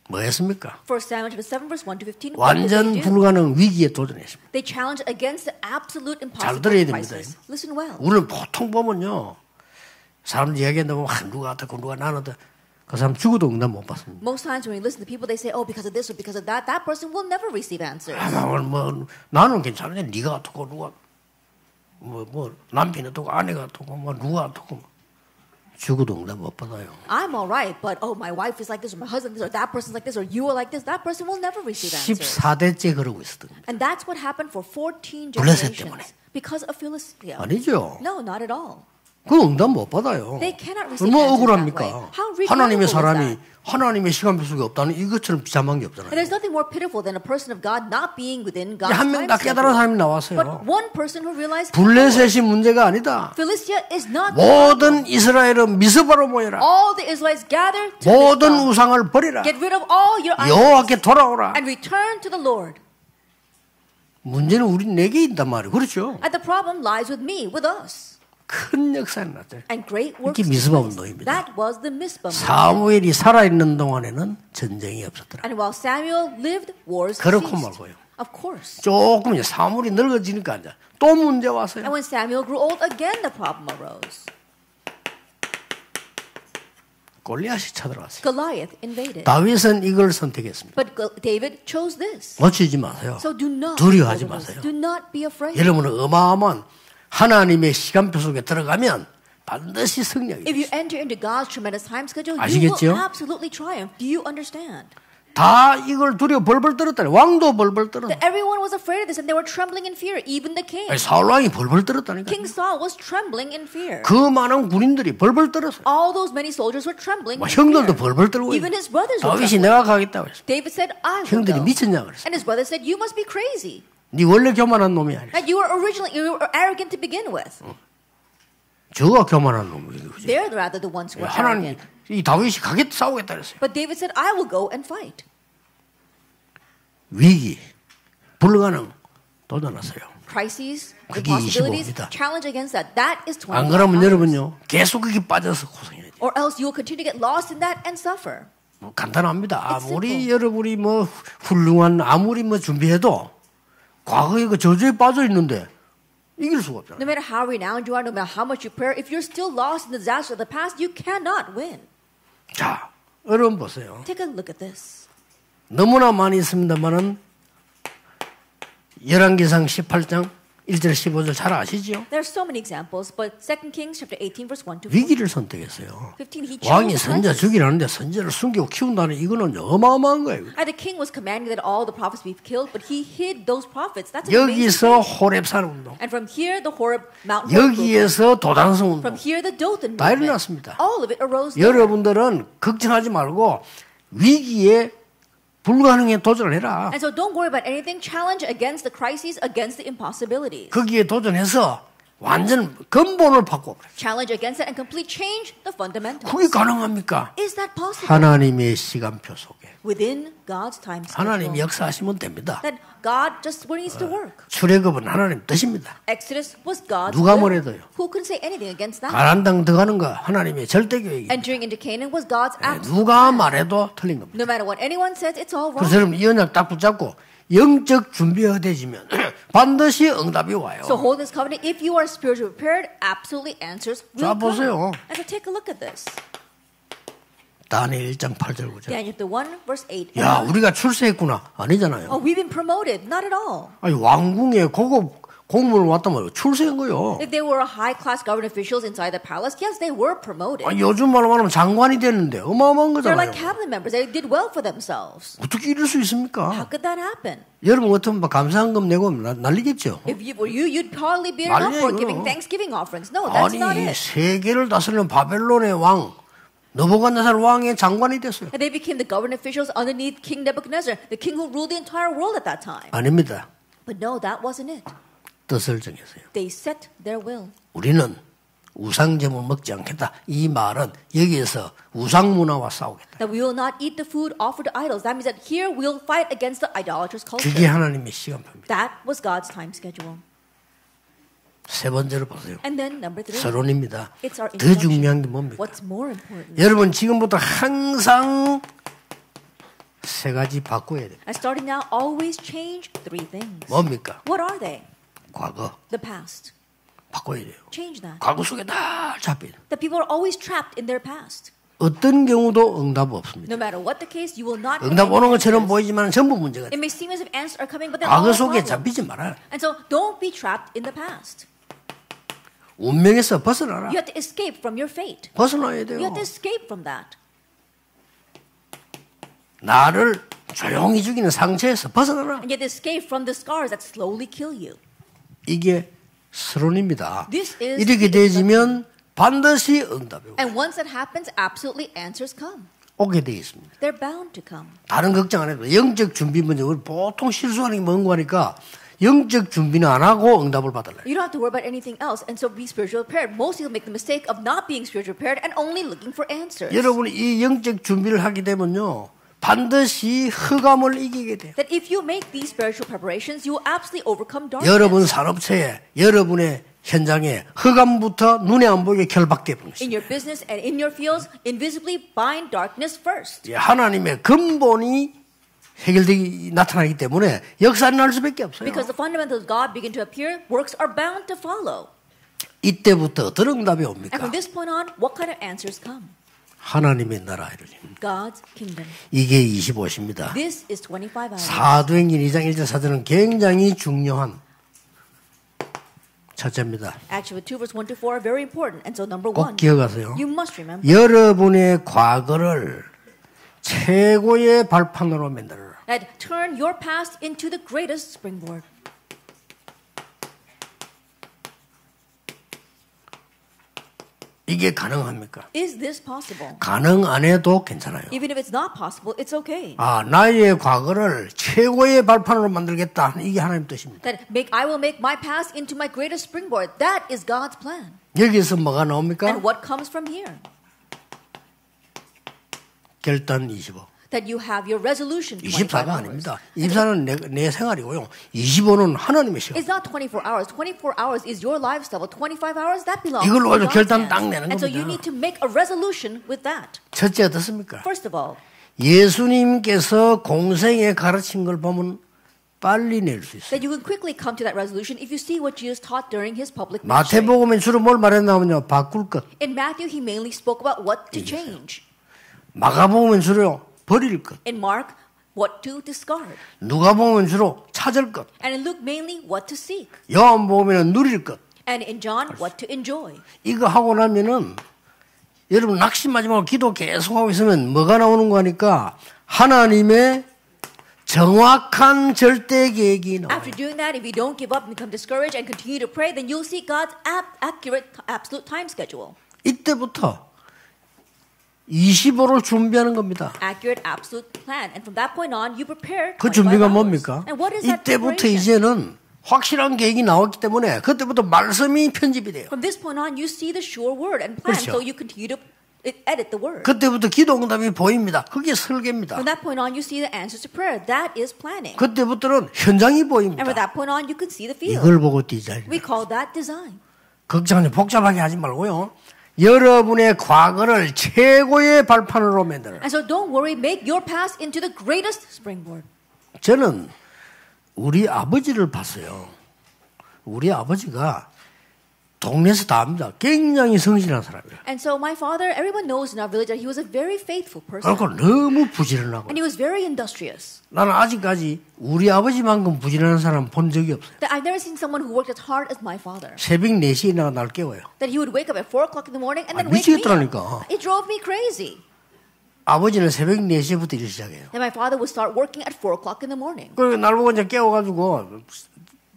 Speaker 1: 뭐 했습니까?
Speaker 2: 1 Samuel 7 verse 1 to 15, what did
Speaker 1: 완전
Speaker 2: they do?
Speaker 1: 불가능 위기에 도전했습니다.
Speaker 2: They challenged against the absolute
Speaker 1: 잘
Speaker 2: impossible
Speaker 1: 들어야 됩니다.
Speaker 2: crisis. Listen well.
Speaker 1: 우리는 보통 보면요 사람들 이야기한다 보면 누가 어떻고 누가 나는 그 사람 죽어도 응답 못 받습니다.
Speaker 2: Most times when we listen to people, they say, "Oh, because of this or because of that, that person will never receive answers."
Speaker 1: 뭐 나는 괜찮은데 네가 어떻고 누가 뭐 남편이 어떻고 아내가 어떻고 뭐 누가 어떻고 죽어도 응답 못 받아요.
Speaker 2: I'm all right, but oh, my wife is like this, or my husband is this, or that person's like this, or you are like this. That person will never receive answers.
Speaker 1: 14대째 그러고 있었던 겁니다.
Speaker 2: And that's what happened for 14
Speaker 1: 블레셋 때문에.
Speaker 2: generations because of Philistia.
Speaker 1: 아니죠.
Speaker 2: No, not at all.
Speaker 1: 그 응답 못 받아요.
Speaker 2: They cannot receive
Speaker 1: 얼마나
Speaker 2: answers that way.
Speaker 1: 억울합니까?
Speaker 2: How regrettable
Speaker 1: 하나님의
Speaker 2: is
Speaker 1: 사람이
Speaker 2: that?
Speaker 1: 하나님의 시간표 속에 없다는 이것처럼 비참한 게
Speaker 2: And
Speaker 1: 없잖아요.
Speaker 2: there's nothing more pitiful than a person of God not being within God's
Speaker 1: 한 명
Speaker 2: time
Speaker 1: 다 깨달은
Speaker 2: schedule.
Speaker 1: 사람이 나왔어요.
Speaker 2: But one person who realized
Speaker 1: 블레셋이 문제가 아니다.
Speaker 2: Philistia is not the problem.
Speaker 1: 모든 이스라엘은 미스바로 모여라.
Speaker 2: All the Israelites gather to
Speaker 1: 모든
Speaker 2: Mizpah.
Speaker 1: 우상을 버리라.
Speaker 2: Get rid of all your idols
Speaker 1: 여호와께 돌아오라.
Speaker 2: and return to the Lord.
Speaker 1: 문제는 우리 내게 있단 말이에요. 그렇죠?
Speaker 2: And the problem lies with me, with us.
Speaker 1: 큰 역사는 났죠.
Speaker 2: And great works.
Speaker 1: 이게 미스바 운동입니다.
Speaker 2: That was the Mizpah movement.
Speaker 1: 사무엘이 살아있는 동안에는 전쟁이 없었더라.
Speaker 2: And while Samuel lived, wars
Speaker 1: 그렇고
Speaker 2: ceased.
Speaker 1: 말고요.
Speaker 2: Of course.
Speaker 1: 조금 이제 사무엘이 늙어지니까 이제 또 문제 왔어요.
Speaker 2: And when Samuel grew old, again the problem arose.
Speaker 1: 골리앗이 쳐들어왔어요.
Speaker 2: Goliath invaded.
Speaker 1: 다윗은 이걸 선택했습니다.
Speaker 2: But David chose this.
Speaker 1: 놓치지 마세요.
Speaker 2: So do not
Speaker 1: 두려워하지
Speaker 2: over this.
Speaker 1: 마세요.
Speaker 2: Do not be afraid.
Speaker 1: 여러분은 어마어마한 하나님의 시간표 속에 들어가면 반드시 승리하게
Speaker 2: If you
Speaker 1: 됩니다.
Speaker 2: enter into God's tremendous time schedule, you
Speaker 1: 아시겠죠?
Speaker 2: will absolutely triumph. Do you understand?
Speaker 1: 다 이걸 두려워 벌벌 떨었다니. 왕도 벌벌 떨었다.
Speaker 2: That everyone was afraid of this and they were trembling in fear, even the king.
Speaker 1: 사울 왕이 벌벌 떨었다니까.
Speaker 2: King Saul was trembling in fear.
Speaker 1: 그 많은 군인들이 벌벌 떨었어요.
Speaker 2: All those many soldiers were trembling
Speaker 1: 뭐
Speaker 2: in fear.
Speaker 1: 형들도 벌벌 떨고
Speaker 2: Even his brothers were
Speaker 1: 다윗이
Speaker 2: trembling.
Speaker 1: 내가 가겠다고 했어.
Speaker 2: David said, I will
Speaker 1: 형들이
Speaker 2: go.
Speaker 1: 미쳤냐 그랬어.
Speaker 2: And his brother said, you must be crazy.
Speaker 1: 네 원래 교만한 놈이 아니야.
Speaker 2: That you were arrogant to begin with.
Speaker 1: 저가 교만한 놈이에요. 그죠?
Speaker 2: They're rather the ones who were
Speaker 1: 하나님
Speaker 2: arrogant.
Speaker 1: 이 다윗이 가겠다 싸우겠다 그랬어요.
Speaker 2: But David said, I will go and fight.
Speaker 1: 위기, 불가능 도전하세요.
Speaker 2: Crises,
Speaker 1: 그게
Speaker 2: impossibilities,
Speaker 1: 25입니다.
Speaker 2: challenge against that. That is 25.
Speaker 1: 안 그러면 여러분요 계속 거기 빠져서 고생해야 돼요.
Speaker 2: Or else you will continue to get lost in that and suffer.
Speaker 1: 간단합니다.
Speaker 2: It's
Speaker 1: 아무리
Speaker 2: simple.
Speaker 1: 여러분이 뭐 훌륭한 아무리 뭐 준비해도 과거에 그 저주에 빠져 있는데 이길 수가 없잖아요.
Speaker 2: No matter how renowned you are, no matter how much you pray, if you're still lost in the disaster of the past, you cannot win.
Speaker 1: 자, 여러분 보세요.
Speaker 2: Take a look at this.
Speaker 1: 너무나 많이 있습니다만은 열왕기상 18장 1절 15절 잘 아시죠?
Speaker 2: There are so many examples, but 2 Kings chapter 18 verse 1 to 4.
Speaker 1: 위기를 선택했어요.
Speaker 2: 15, he chose
Speaker 1: 왕이 선자
Speaker 2: crisis.
Speaker 1: 죽이라는데 선자를 숨기고 키운다는 이거는 어마어마한 거예요.
Speaker 2: And the king was commanding that all the prophets be killed, but he hid those prophets. That's an amazing
Speaker 1: 여기서
Speaker 2: thing.
Speaker 1: 호렙산 운동,
Speaker 2: And from here, the Horeb Mount Horeb movement.
Speaker 1: 여기에서 도단성
Speaker 2: From
Speaker 1: 운동.
Speaker 2: here, the Dothan
Speaker 1: 다
Speaker 2: movement.
Speaker 1: 일어났습니다.
Speaker 2: All of it arose there.
Speaker 1: 여러분들은 걱정하지 말고 위기에 불가능에 도전을 해라.
Speaker 2: And so don't worry about anything. Challenge against the crises, against the impossibilities.
Speaker 1: 거기에 도전해서 완전 근본을 바꿔.
Speaker 2: Challenge against it and complete change the fundamentals.
Speaker 1: 그게 가능합니까?
Speaker 2: Is that possible?
Speaker 1: 하나님의 시간표 속에
Speaker 2: Within God's time
Speaker 1: 하나님
Speaker 2: schedule.
Speaker 1: 역사하시면 됩니다.
Speaker 2: That God just needs to work.
Speaker 1: 출애굽은 하나님 뜻입니다.
Speaker 2: Exodus was God's
Speaker 1: 누가
Speaker 2: will.
Speaker 1: 뭐래도요.
Speaker 2: Who can say anything against that?
Speaker 1: 가나안 땅 들어가는 거 하나님의 절대 계획입니다.
Speaker 2: Entering into Canaan was God's absolute.
Speaker 1: 누가 말해도 틀린 겁니다.
Speaker 2: No matter what anyone says, it's all
Speaker 1: 그래서
Speaker 2: wrong.
Speaker 1: 여러분 이 언약 딱 붙잡고 영적 준비가 되지면 반드시 응답이 와요.
Speaker 2: So hold this covenant. If you are spiritually prepared, absolutely answers will
Speaker 1: 자,
Speaker 2: come.
Speaker 1: 보세요.
Speaker 2: And so take a look at this.
Speaker 1: 다니엘 1장 8절 9절.
Speaker 2: Daniel 1 verse 8.
Speaker 1: 야, 우리가 출세했구나. 아니잖아요.
Speaker 2: Oh, we've been promoted. Not at all.
Speaker 1: 아니, 왕궁에 고급 공무원 왔단 말이에요. 출세한 거요.
Speaker 2: If they were high-class government officials inside the palace, yes, they were promoted.
Speaker 1: 아니, 요즘 말로 말하면 장관이 됐는데 어마어마한
Speaker 2: They're
Speaker 1: 거잖아요.
Speaker 2: like cabinet members. They did well for themselves.
Speaker 1: 어떻게 이럴 수 있습니까?
Speaker 2: How could that happen?
Speaker 1: 여러분 같으면 막 감사한금 내고 난리겠죠.
Speaker 2: If you were you'd probably be enough for
Speaker 1: 말이에요.
Speaker 2: giving Thanksgiving offerings. No, that's
Speaker 1: 아니,
Speaker 2: not it.
Speaker 1: 세계를 다스리는 바벨론의 왕 느부갓네살 왕의 장관이 됐어요.
Speaker 2: And they became the government officials underneath King Nebuchadnezzar, the king who ruled the entire world at that time.
Speaker 1: 아닙니다.
Speaker 2: But no, that wasn't it.
Speaker 1: 뜻을 정했어요.
Speaker 2: They set their will.
Speaker 1: 우리는 우상제물 먹지 않겠다. 이 말은 여기에서 우상문화와 싸우겠다.
Speaker 2: That we will not eat the food offered to idols. That means that here we'll fight against the idolatrous culture.
Speaker 1: 그게 하나님의 시간표입니다.
Speaker 2: That was God's time schedule.
Speaker 1: 세 번째로 보세요.
Speaker 2: And then number 3.
Speaker 1: 서론입니다.
Speaker 2: It's our
Speaker 1: 더 중요한 게 뭡니까?
Speaker 2: What's more important?
Speaker 1: 여러분 지금부터 항상 세 가지 바꿔야 돼요.
Speaker 2: And starting now, always change 3 things.
Speaker 1: 뭡니까?
Speaker 2: What are they?
Speaker 1: 과거
Speaker 2: The past.
Speaker 1: 바꿔야 돼요.
Speaker 2: Change that.
Speaker 1: 과거 속에 다 잡혀요.
Speaker 2: That people are always trapped in their past.
Speaker 1: 어떤 경우도 응답 없습니다.
Speaker 2: No matter what the case, you will not have
Speaker 1: 응답
Speaker 2: any
Speaker 1: 오는 것처럼
Speaker 2: answers.
Speaker 1: 보이지만 전부 문제가
Speaker 2: It
Speaker 1: 돼요.
Speaker 2: may seem as if answers are coming, but they're all
Speaker 1: 과거
Speaker 2: a
Speaker 1: 속에
Speaker 2: problem.
Speaker 1: 잡히지 말아요.
Speaker 2: And so don't be trapped in the past.
Speaker 1: 운명에서 벗어나라.
Speaker 2: You have to escape from your fate.
Speaker 1: 벗어나야
Speaker 2: You
Speaker 1: 돼요.
Speaker 2: have to escape from that.
Speaker 1: 나를 조용히 죽이는 상처에서 벗어나라.
Speaker 2: And you have to escape from the scars that slowly kill you.
Speaker 1: 이게 서론입니다.
Speaker 2: This is
Speaker 1: 이렇게 되어지면 반드시 응답이 오고
Speaker 2: And once that happens, absolutely answers come.
Speaker 1: 오게 되어 있습니다.
Speaker 2: They're bound to come.
Speaker 1: 다른 걱정 안 해도 영적 준비 먼저 우리 보통 실수하는 게 뭔가 하니까 영적 준비는 안 하고 응답을 받을래요.
Speaker 2: You don't have to worry about anything else, and so be spiritually prepared. Most people make the mistake of not being spiritually prepared and only looking for answers.
Speaker 1: 여러분이 이 영적 준비를 하게 되면요. 반드시 흑암을 이기게 돼요.
Speaker 2: That if you make these spiritual preparations, you will absolutely overcome darkness.
Speaker 1: 여러분 산업체에 여러분의 현장에 흑암부터 눈에 안 보이게 결박돼 버립니다.
Speaker 2: In your business and in your fields, invisibly bind darkness first.
Speaker 1: 하나님의 근본이 해결되기 나타나기 때문에 역사는 날 수밖에 없어요.
Speaker 2: Because the fundamentals of God begin to appear, works are bound to follow.
Speaker 1: 이때부터 어떤 응답이
Speaker 2: And
Speaker 1: 옵니까?
Speaker 2: from this point on, what kind of answers come?
Speaker 1: 하나님의 나라 이루어집니다.
Speaker 2: God's kingdom.
Speaker 1: 이게 25시입니다.
Speaker 2: This is 25 hours.
Speaker 1: 사도행전 2장 1절 4절은 굉장히 중요한 첫째입니다.
Speaker 2: Actually, 2 verse 1 to 4 are very important. And so number
Speaker 1: 꼭
Speaker 2: 1,
Speaker 1: 기억하세요.
Speaker 2: you must remember
Speaker 1: 여러분의 과거를 최고의 발판으로 만들어라.
Speaker 2: that turn your past into the greatest springboard.
Speaker 1: 이게 가능합니까?
Speaker 2: Is this possible?
Speaker 1: 가능 안 해도 괜찮아요.
Speaker 2: Even if it's not possible, it's okay.
Speaker 1: 나의 과거를 최고의 발판으로 만들겠다. 이게 하나님 뜻입니다.
Speaker 2: That I will make my past into my greatest springboard. That is God's plan.
Speaker 1: 여기서 뭐가 나옵니까?
Speaker 2: And what comes from here?
Speaker 1: 결단 25.
Speaker 2: That you have your resolution 25
Speaker 1: 24가
Speaker 2: hours.
Speaker 1: 아닙니다. 24는 내 생활이고요. 25는 하나님의 시간.
Speaker 2: It's not 24 hours. 24 hours is your lifestyle. 25 hours, that belongs
Speaker 1: 이걸로
Speaker 2: to
Speaker 1: 가지고
Speaker 2: God's
Speaker 1: 결단
Speaker 2: hands.
Speaker 1: 딱 내는
Speaker 2: And so you
Speaker 1: 겁니다.
Speaker 2: need to make a resolution with that.
Speaker 1: 첫째 어떻습니까?
Speaker 2: First of all,
Speaker 1: 예수님께서 공생에 가르친 걸 보면 빨리 낼 수 있어요.
Speaker 2: that you can quickly come to that resolution if you see what Jesus taught during his public ministry.
Speaker 1: 마태복음에 주로 뭘 말했냐면요. 바꿀 것.
Speaker 2: In Matthew, he mainly spoke about what to change.
Speaker 1: 마가복음은 주로 버릴 것.
Speaker 2: In Mark, what to discard.
Speaker 1: 누가복음은 주로 찾을 것.
Speaker 2: And in Luke, mainly what to seek.
Speaker 1: 요한복음에는 누릴 것.
Speaker 2: And in John, what to enjoy.
Speaker 1: 이거 하고 나면은 여러분 낙심하지 말고 기도 계속하고 있으면 뭐가 나오는 거니까 하나님의 정확한 절대 계획이 나와요.
Speaker 2: After doing that, if you don't give up and become discouraged and continue to pray, then you'll see God's accurate, absolute time schedule.
Speaker 1: 이때부터 25를 준비하는 겁니다.
Speaker 2: Accurate, absolute plan. And from that point on, you prepare
Speaker 1: 그
Speaker 2: 25
Speaker 1: 준비가
Speaker 2: hours.
Speaker 1: 뭡니까?
Speaker 2: And what is that
Speaker 1: 이때부터
Speaker 2: preparation?
Speaker 1: 이제는 확실한 계획이 나왔기 때문에 그때부터 말씀이 편집이 돼요.
Speaker 2: From this point on, you see the sure word and plan.
Speaker 1: 그렇죠.
Speaker 2: So you continue to edit the word.
Speaker 1: 그때부터 기도 응답이 보입니다. 그게 설계입니다.
Speaker 2: From that point on, you see the answers to prayer. That is planning.
Speaker 1: 그때부터는 현장이
Speaker 2: And from
Speaker 1: 보입니다.
Speaker 2: that point on, you can see the field.
Speaker 1: 이걸 보고 디자인.
Speaker 2: We call that design.
Speaker 1: 걱정하지 복잡하게 하지 말고요. 여러분의 과거를 최고의 발판으로 만들어라.
Speaker 2: And so don't worry, make your past into the greatest springboard.
Speaker 1: 저는 우리 아버지를 봤어요. 우리 아버지가 동네에서 다 압니다. 굉장히 성실한 사람이에요.
Speaker 2: And so my father, everyone knows in our village that he was a very faithful person.
Speaker 1: 그리고 너무 부지런하고.
Speaker 2: And he was very industrious.
Speaker 1: 나는 아직까지 우리 아버지만큼 부지런한 사람 본 적이 없어요.
Speaker 2: That I've never seen someone who worked as hard as my father.
Speaker 1: 새벽 4시에 나가 날 깨워요.
Speaker 2: That he would wake up at 4 o'clock in the morning and then wake me up. It drove me crazy.
Speaker 1: 아버지는 새벽 4시부터 일을 시작해요.
Speaker 2: Then my father would start working at 4 o'clock in the morning.
Speaker 1: 그리고 날 보고 이제 깨워가지고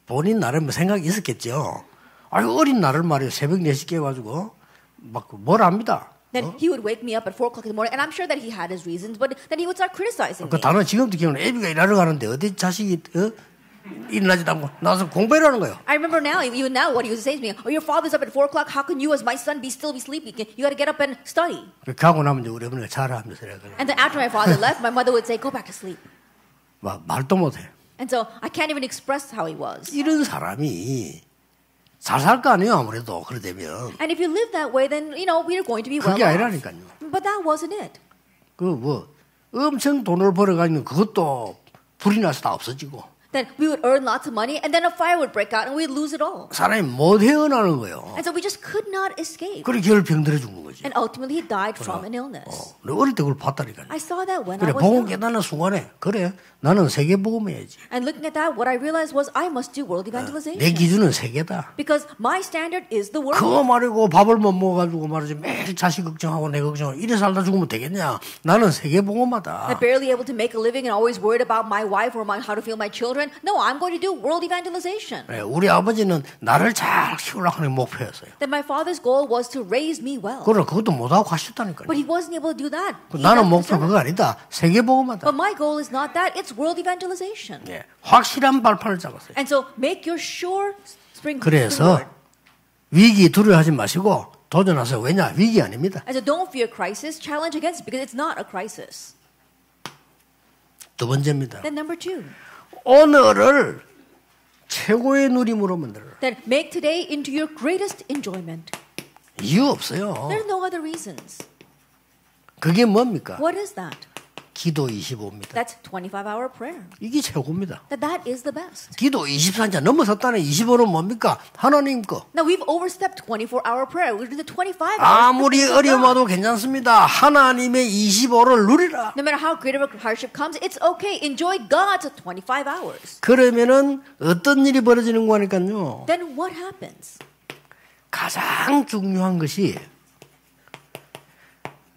Speaker 1: 본인 나름 생각이 있었겠죠. 아유 어린 나를 말이에요. 새벽 4시 깨워가지고 막 뭘 합니다.
Speaker 2: Then he would wake me up at 4 o'clock in the morning, and I'm sure that he had his reasons, but then he would start criticizing
Speaker 1: 그
Speaker 2: me.
Speaker 1: 단어 지금도 기억나. 애비가 일하러 가는데 어디 자식이 일어나지도 않고 나와서 공부를 하는 거예요.
Speaker 2: I remember now, even now, what he was saying to me. Oh, your father's up at 4 o'clock. How can you, as my son, still be sleeping? You got to get up and study.
Speaker 1: 그렇게 하고 나면 이제 우리 어머니가 잘하면서 그래요.
Speaker 2: And then after my father left, my mother would say, "Go back to sleep."
Speaker 1: 말도 못해.
Speaker 2: And so I can't even express how he was.
Speaker 1: 이런 사람이 잘 살 거 아니에요, 아무래도 그래 되면.
Speaker 2: And if you live that way, then we're going to be well
Speaker 1: 그게
Speaker 2: off.
Speaker 1: 아니라니까요.
Speaker 2: But that wasn't it.
Speaker 1: 엄청 돈을 벌어가지고 그것도 불이 나서 다 없어지고.
Speaker 2: Then we would earn lots of money, and then a fire would break out, and we'd lose it all.
Speaker 1: 사람이 못 헤어나는 거예요.
Speaker 2: And so we just could not escape.
Speaker 1: 그래 겨울 병들어 죽는 거지.
Speaker 2: And ultimately, he died from an illness.
Speaker 1: 어릴 때 그걸 봤다니까요.
Speaker 2: I saw that when
Speaker 1: 그래
Speaker 2: I was
Speaker 1: 복음
Speaker 2: young.
Speaker 1: 깨닫는 순간에 그래 나는 세계복음 해야지.
Speaker 2: And looking at that, what I realized was I must do world
Speaker 1: 내
Speaker 2: evangelization.
Speaker 1: 기준은 세계다.
Speaker 2: Because my standard is the world.
Speaker 1: 그거 말이고 밥을 못 먹어가지고 말이지 매일 자식 걱정하고 내 걱정하고 이래 살다 죽으면 되겠냐. 나는 세계복음하다.
Speaker 2: I'm barely able to make a living and always worried about my wife or how to feed my children. No, I'm going to do world evangelization.
Speaker 1: 네, 우리 아버지는 나를 잘 키우려고 하는 목표였어요.
Speaker 2: That my father's goal was to raise me well.
Speaker 1: 그래 그것도 못하고 가셨다니까요.
Speaker 2: But he wasn't able to do that.
Speaker 1: 나는 목표 그거 아니다. 세계복음하다.
Speaker 2: But my goal is not that. It's world evangelization.
Speaker 1: 네, 확실한 발판을 잡았어요.
Speaker 2: And so make your sure spring.
Speaker 1: 그래서 위기 두려워하지 마시고 도전하세요. 왜냐? 위기 아닙니다.
Speaker 2: And so don't fear crisis. Challenge against it because it's not a crisis.
Speaker 1: 두 번째입니다.
Speaker 2: Then number 2.
Speaker 1: 오늘을 최고의 누림으로 만들어라.
Speaker 2: Then make today into your greatest enjoyment.
Speaker 1: 이유 없어요.
Speaker 2: There are no other reasons.
Speaker 1: 그게 뭡니까?
Speaker 2: What is that?
Speaker 1: 기도 25입니다.
Speaker 2: That's 25-hour prayer.
Speaker 1: 이게 최고입니다.
Speaker 2: That is the best.
Speaker 1: 기도 24자 넘어섰다는 25는 뭡니까? 하나님 거.
Speaker 2: Now we've overstepped 24-hour prayer. We're doing the 25 hours.
Speaker 1: 아무리 어려워도 괜찮습니다. 하나님의 25를 누리라.
Speaker 2: No matter how great of a hardship comes, it's okay. Enjoy God's 25 hours.
Speaker 1: 그러면은 어떤 일이 벌어지는 거니까요.
Speaker 2: Then what happens?
Speaker 1: 가장 중요한 것이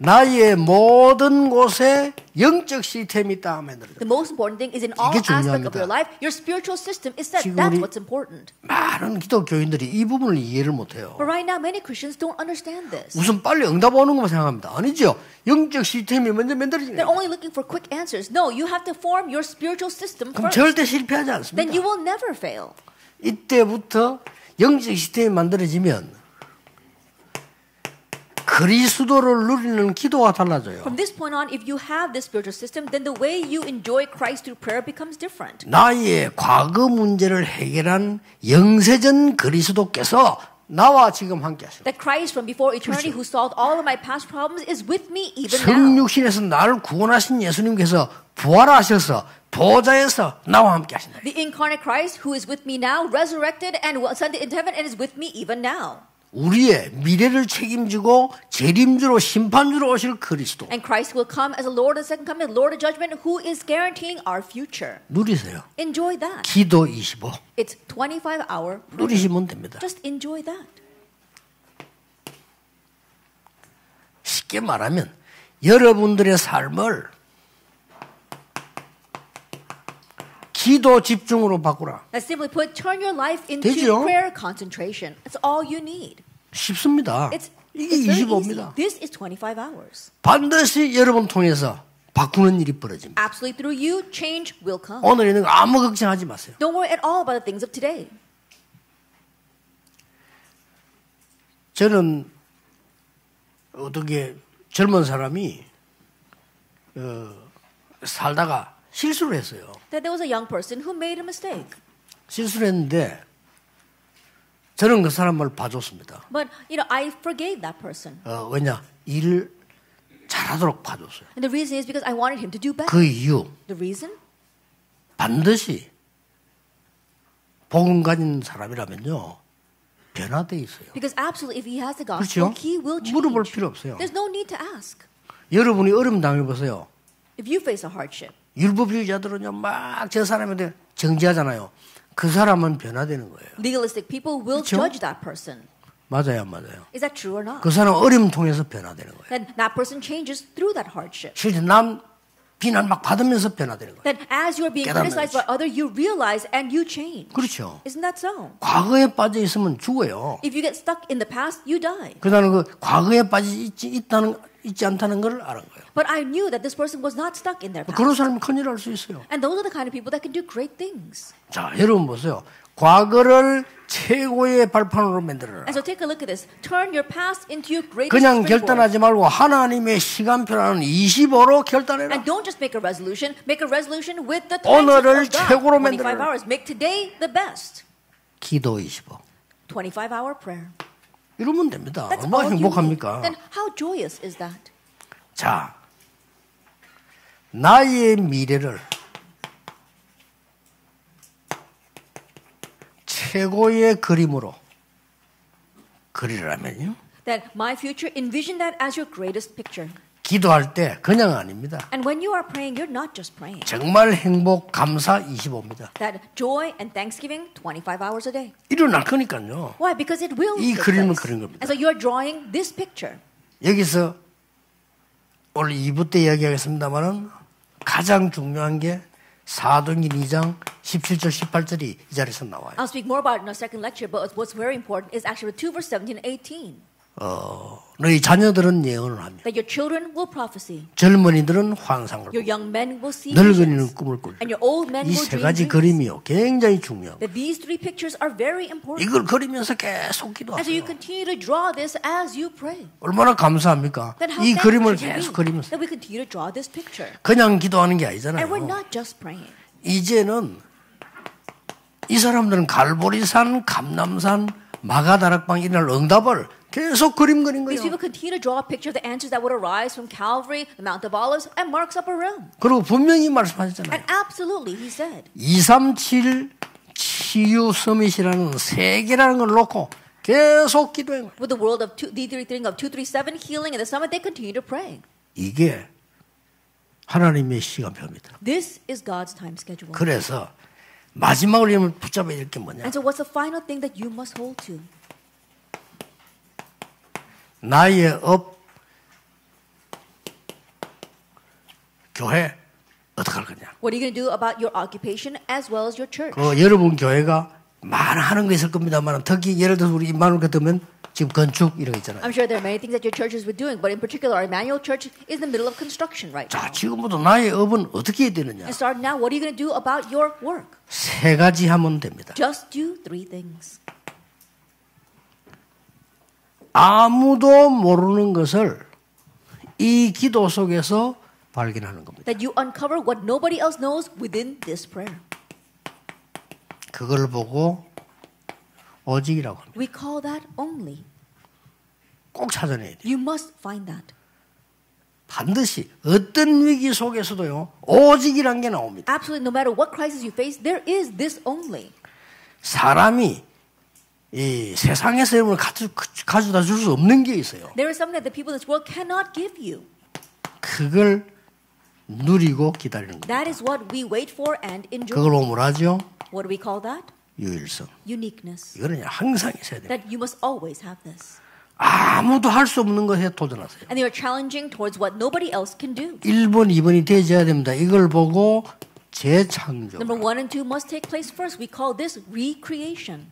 Speaker 1: 나의 모든 곳에 영적 시스템이 있다 하면
Speaker 2: The most important thing is in all aspects of your life, your spiritual system is set. That's what's important.
Speaker 1: 많은 기독교인들이 이 부분을 이해를 못해요.
Speaker 2: But right now, many Christians don't understand this.
Speaker 1: 우선 빨리 응답 오는 것만 생각합니다. 아니죠. 영적 시스템이 먼저 만들어지는
Speaker 2: They're
Speaker 1: 거예요.
Speaker 2: only looking for quick answers. No, you have to form your spiritual system
Speaker 1: 그럼
Speaker 2: first.
Speaker 1: 절대 실패하지 않습니다.
Speaker 2: Then you will never fail.
Speaker 1: 이때부터 영적 시스템이 만들어지면 그리스도를 누리는 기도가 달라져요.
Speaker 2: From this point on, if you have this spiritual system, then the way you enjoy Christ through prayer becomes different.
Speaker 1: 나의 과거 문제를 해결한 영세전 그리스도께서 나와 지금 함께 하십니다.
Speaker 2: That Christ from before eternity who solved all of my past problems is with me even now.
Speaker 1: 성육신에서 나를 구원하신 예수님께서 부활하셔서 보좌에서 나와 함께 하신다.
Speaker 2: The incarnate Christ who is with me now, resurrected and ascended into heaven and is with me even now.
Speaker 1: 우리의 미래를 책임지고 재림주로 심판주로 오실 그리스도.
Speaker 2: And Christ will come as a Lord of the second coming, Lord of judgment, who is guaranteeing our future.
Speaker 1: 누리세요.
Speaker 2: Enjoy that.
Speaker 1: 기도 25.
Speaker 2: It's 25-hour.
Speaker 1: 누리시면 됩니다.
Speaker 2: Just enjoy that.
Speaker 1: 쉽게 말하면 여러분들의 삶을 기도 집중으로 바꾸라.
Speaker 2: Let's simply put, turn your life into
Speaker 1: 되죠?
Speaker 2: prayer concentration. That's all you need.
Speaker 1: 쉽습니다. 이게
Speaker 2: It's very
Speaker 1: 25입니다.
Speaker 2: easy. This is 25 hours.
Speaker 1: 반드시 여러분 통해서 바꾸는 일이 벌어집니다.
Speaker 2: Absolutely through you, change will come.
Speaker 1: 오늘 있는 거 아무 걱정하지 마세요.
Speaker 2: Don't worry at all about the things of today.
Speaker 1: 저는 어떻게 젊은 사람이 살다가 실수를 했어요.
Speaker 2: That there was a young person who made a mistake.
Speaker 1: 실수를 했는데 저는 그 사람을 봐줬습니다.
Speaker 2: But, I forgave that person.
Speaker 1: 왜냐? 일을 잘하도록 봐줬어요.
Speaker 2: And the reason is because I wanted him to do better.
Speaker 1: 그 이유
Speaker 2: The reason?
Speaker 1: 반드시 복음 가진 사람이라면요. 변화돼 있어요.
Speaker 2: Because absolutely, if he has the gospel,
Speaker 1: 그렇죠?
Speaker 2: he will change.
Speaker 1: 물어볼 필요 없어요.
Speaker 2: There's no need to ask.
Speaker 1: 여러분이 어려움 당해보세요.
Speaker 2: If you face a hardship,
Speaker 1: 율법주의자들은요, 막 저 사람한테 정지하잖아요. 그 사람은 변화되는 거예요.
Speaker 2: legalistic people will
Speaker 1: 그렇죠?
Speaker 2: judge that person.
Speaker 1: 맞아요, 안 맞아요?
Speaker 2: Is that true or not?
Speaker 1: 그 사람은 어려움 통해서 변화되는 거예요.
Speaker 2: Then that person changes through that hardship.
Speaker 1: 실제 남 비난 막 받으면서 변화되는 거예요.
Speaker 2: Then as you are being criticized by others, you realize and you change.
Speaker 1: 그렇죠.
Speaker 2: Isn't that so?
Speaker 1: 과거에 빠져 있으면 죽어요.
Speaker 2: If you get stuck in the past, you die.
Speaker 1: 그다음에 그 과거에 빠져 있지 않다는 걸 아는 거예요.
Speaker 2: But I knew that this person was not stuck in their past.
Speaker 1: 그런 사람은 큰일 할 수 있어요.
Speaker 2: And those are the kind of people that can do great things.
Speaker 1: 자, 여러분 보세요. 과거를 최고의 발판으로 만들어라.
Speaker 2: And so take a look at this. Turn your past into your greatest
Speaker 1: 그냥
Speaker 2: springboard.
Speaker 1: 결단하지 말고 하나님의 시간표라는 25로 결단해라.
Speaker 2: And don't just make a resolution. Make a resolution with the time
Speaker 1: 오늘을
Speaker 2: of God.
Speaker 1: 최고로
Speaker 2: 25
Speaker 1: 만들어라.
Speaker 2: hours. Make today the best.
Speaker 1: 기도 25.
Speaker 2: 25-hour prayer.
Speaker 1: 이러면 됩니다.
Speaker 2: That's
Speaker 1: 얼마나
Speaker 2: all you need.
Speaker 1: 행복합니까?
Speaker 2: Then how joyous is that?
Speaker 1: 자, 나의 미래를 최고의 그림으로 그리라면요.
Speaker 2: That my future, envision that as your greatest picture.
Speaker 1: 기도할 때 그냥 아닙니다.
Speaker 2: And when you are praying, you're not just praying.
Speaker 1: 정말 행복, 감사 25입니다.
Speaker 2: That joy and thanksgiving, 25 hours a day.
Speaker 1: 일어날 거니까요.
Speaker 2: Why? Because it will.
Speaker 1: 이
Speaker 2: take
Speaker 1: 그림을
Speaker 2: place.
Speaker 1: 그린 겁니다.
Speaker 2: And so you are drawing this picture.
Speaker 1: 여기서 오늘 2부 때 이야기하겠습니다만은 가장 중요한 게 사도행전 2장 17절 18절이 이 자리에서 나와요.
Speaker 2: I'll speak more about it in a second lecture, but what's very important is actually 2 verse 17 and 18.
Speaker 1: 너희 자녀들은 예언을 하며
Speaker 2: That your children will prophesy.
Speaker 1: 젊은이들은 환상을
Speaker 2: Your
Speaker 1: 보고
Speaker 2: young men will see
Speaker 1: 늙은이는
Speaker 2: visions.
Speaker 1: 꿈을 꿀.
Speaker 2: And your old men
Speaker 1: 이
Speaker 2: will
Speaker 1: 세
Speaker 2: dream
Speaker 1: 가지
Speaker 2: dreams.
Speaker 1: 그림이요. 굉장히 중요합니다.
Speaker 2: That these three pictures are very important.
Speaker 1: 이걸 그리면서 계속
Speaker 2: And so you
Speaker 1: 기도하세요.
Speaker 2: continue to draw this as you pray.
Speaker 1: 얼마나 감사합니까?
Speaker 2: Then how
Speaker 1: 이
Speaker 2: thankful
Speaker 1: 그림을
Speaker 2: should we
Speaker 1: 계속
Speaker 2: be
Speaker 1: 그리면서
Speaker 2: that we continue to draw this picture.
Speaker 1: 그냥 기도하는 게
Speaker 2: And
Speaker 1: 아니잖아요.
Speaker 2: we're not just praying.
Speaker 1: 이제는 이 사람들은 갈보리산, 감남산, 마가다락방 이날 응답을 계속 그림 그린
Speaker 2: These
Speaker 1: 거예요.
Speaker 2: people continue to draw a picture of the answers that would arise from Calvary, the Mount of Olives, and marks up a realm.
Speaker 1: 그리고 분명히 말씀하셨잖아요.
Speaker 2: And absolutely, he said.
Speaker 1: 237 치유 서밋이라는 세 개라는 걸 놓고 계속 기도해요.
Speaker 2: With the world of D3 of 237 healing and the summit, they continue to pray.
Speaker 1: 이게 하나님의 시간표입니다.
Speaker 2: This is God's time schedule.
Speaker 1: 그래서 마지막으로 여러분 붙잡아야 될 게 뭐냐?
Speaker 2: And so what's the final thing that you must hold to?
Speaker 1: 나의 업, 교회 어떻게 할 거냐?
Speaker 2: What are you going to do about your occupation as well as your church?
Speaker 1: 여러분 교회가 많은 거 있을 겁니다만 특히 예를 들어서 우리 임마누엘 같으면 지금 건축 이런 거 있잖아요.
Speaker 2: I'm sure there are many things that your churches were doing, but in particular, our Emmanuel Church is in the middle of construction right
Speaker 1: 자,
Speaker 2: now.
Speaker 1: 지금부터 나의 업은 어떻게 해야 되느냐?
Speaker 2: And starting now, what are you going to do about your work?
Speaker 1: 세 가지 하면 됩니다.
Speaker 2: Just do 3 things.
Speaker 1: 아무도 모르는 것을 이 기도 속에서 발견하는 겁니다.
Speaker 2: That you uncover what nobody else knows within this prayer.
Speaker 1: 그걸 보고 오직이라고 합니다.
Speaker 2: We call that only.
Speaker 1: 꼭 찾아내야 돼요.
Speaker 2: You must find that.
Speaker 1: 반드시 어떤 위기 속에서도요. 오직이란 게 나옵니다.
Speaker 2: Absolutely, no matter what crisis you face, there is this only.
Speaker 1: 사람이 이 세상에서 여러분을 가져다 줄 수 없는 게 있어요.
Speaker 2: There is something that the people in this world cannot give you.
Speaker 1: 그걸 누리고 기다리는 겁니다.
Speaker 2: That is what we wait for and enjoy.
Speaker 1: 그걸 뭐라 하죠?
Speaker 2: What do we call that?
Speaker 1: 유일성.
Speaker 2: Uniqueness.
Speaker 1: 이거는 항상 있어야 돼요.
Speaker 2: That you must always have this.
Speaker 1: 아무도 할 수 없는 것에 도전하세요.
Speaker 2: And they are challenging towards what nobody else can do.
Speaker 1: 1번, 2번이 되어야 됩니다. 이걸 보고 재창조.
Speaker 2: Number 1 and 2 must take place first. We call this recreation.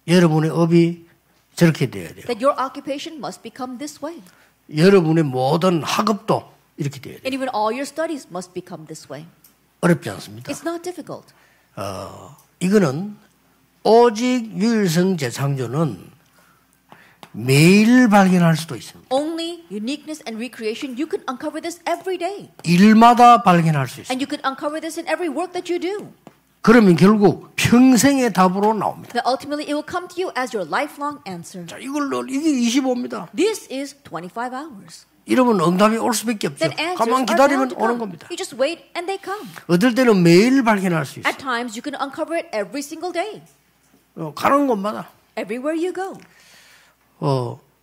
Speaker 1: 여러분의 업이 저렇게 돼야 돼요.
Speaker 2: That your occupation must become this way.
Speaker 1: 여러분의 모든 학업도 이렇게 돼야 돼요.
Speaker 2: And even all your studies must become this way.
Speaker 1: 어렵지 않습니다.
Speaker 2: It's not difficult.
Speaker 1: 이거는 오직 유일성 재창조는 매일 발견할 수도 있습니다.
Speaker 2: Only uniqueness and recreation, you can uncover this every day.
Speaker 1: 일마다 발견할 수 있습니다.
Speaker 2: And you can uncover this in every work that you do.
Speaker 1: 그러면 결국 평생의 답으로 나옵니다.
Speaker 2: That ultimately it will come to you as your lifelong answer.
Speaker 1: 자, 이게 25입니다.
Speaker 2: This is 25 hours.
Speaker 1: 이러면 응답이 올 수밖에 없죠.
Speaker 2: Then answers
Speaker 1: 가만
Speaker 2: are
Speaker 1: 기다리면
Speaker 2: bound to
Speaker 1: 오는
Speaker 2: come.
Speaker 1: 겁니다.
Speaker 2: You just wait and they come.
Speaker 1: 어떨 때는 매일 발견할 수 있어요.
Speaker 2: At times you can uncover it every single day.
Speaker 1: 가는 곳마다.
Speaker 2: Everywhere you go.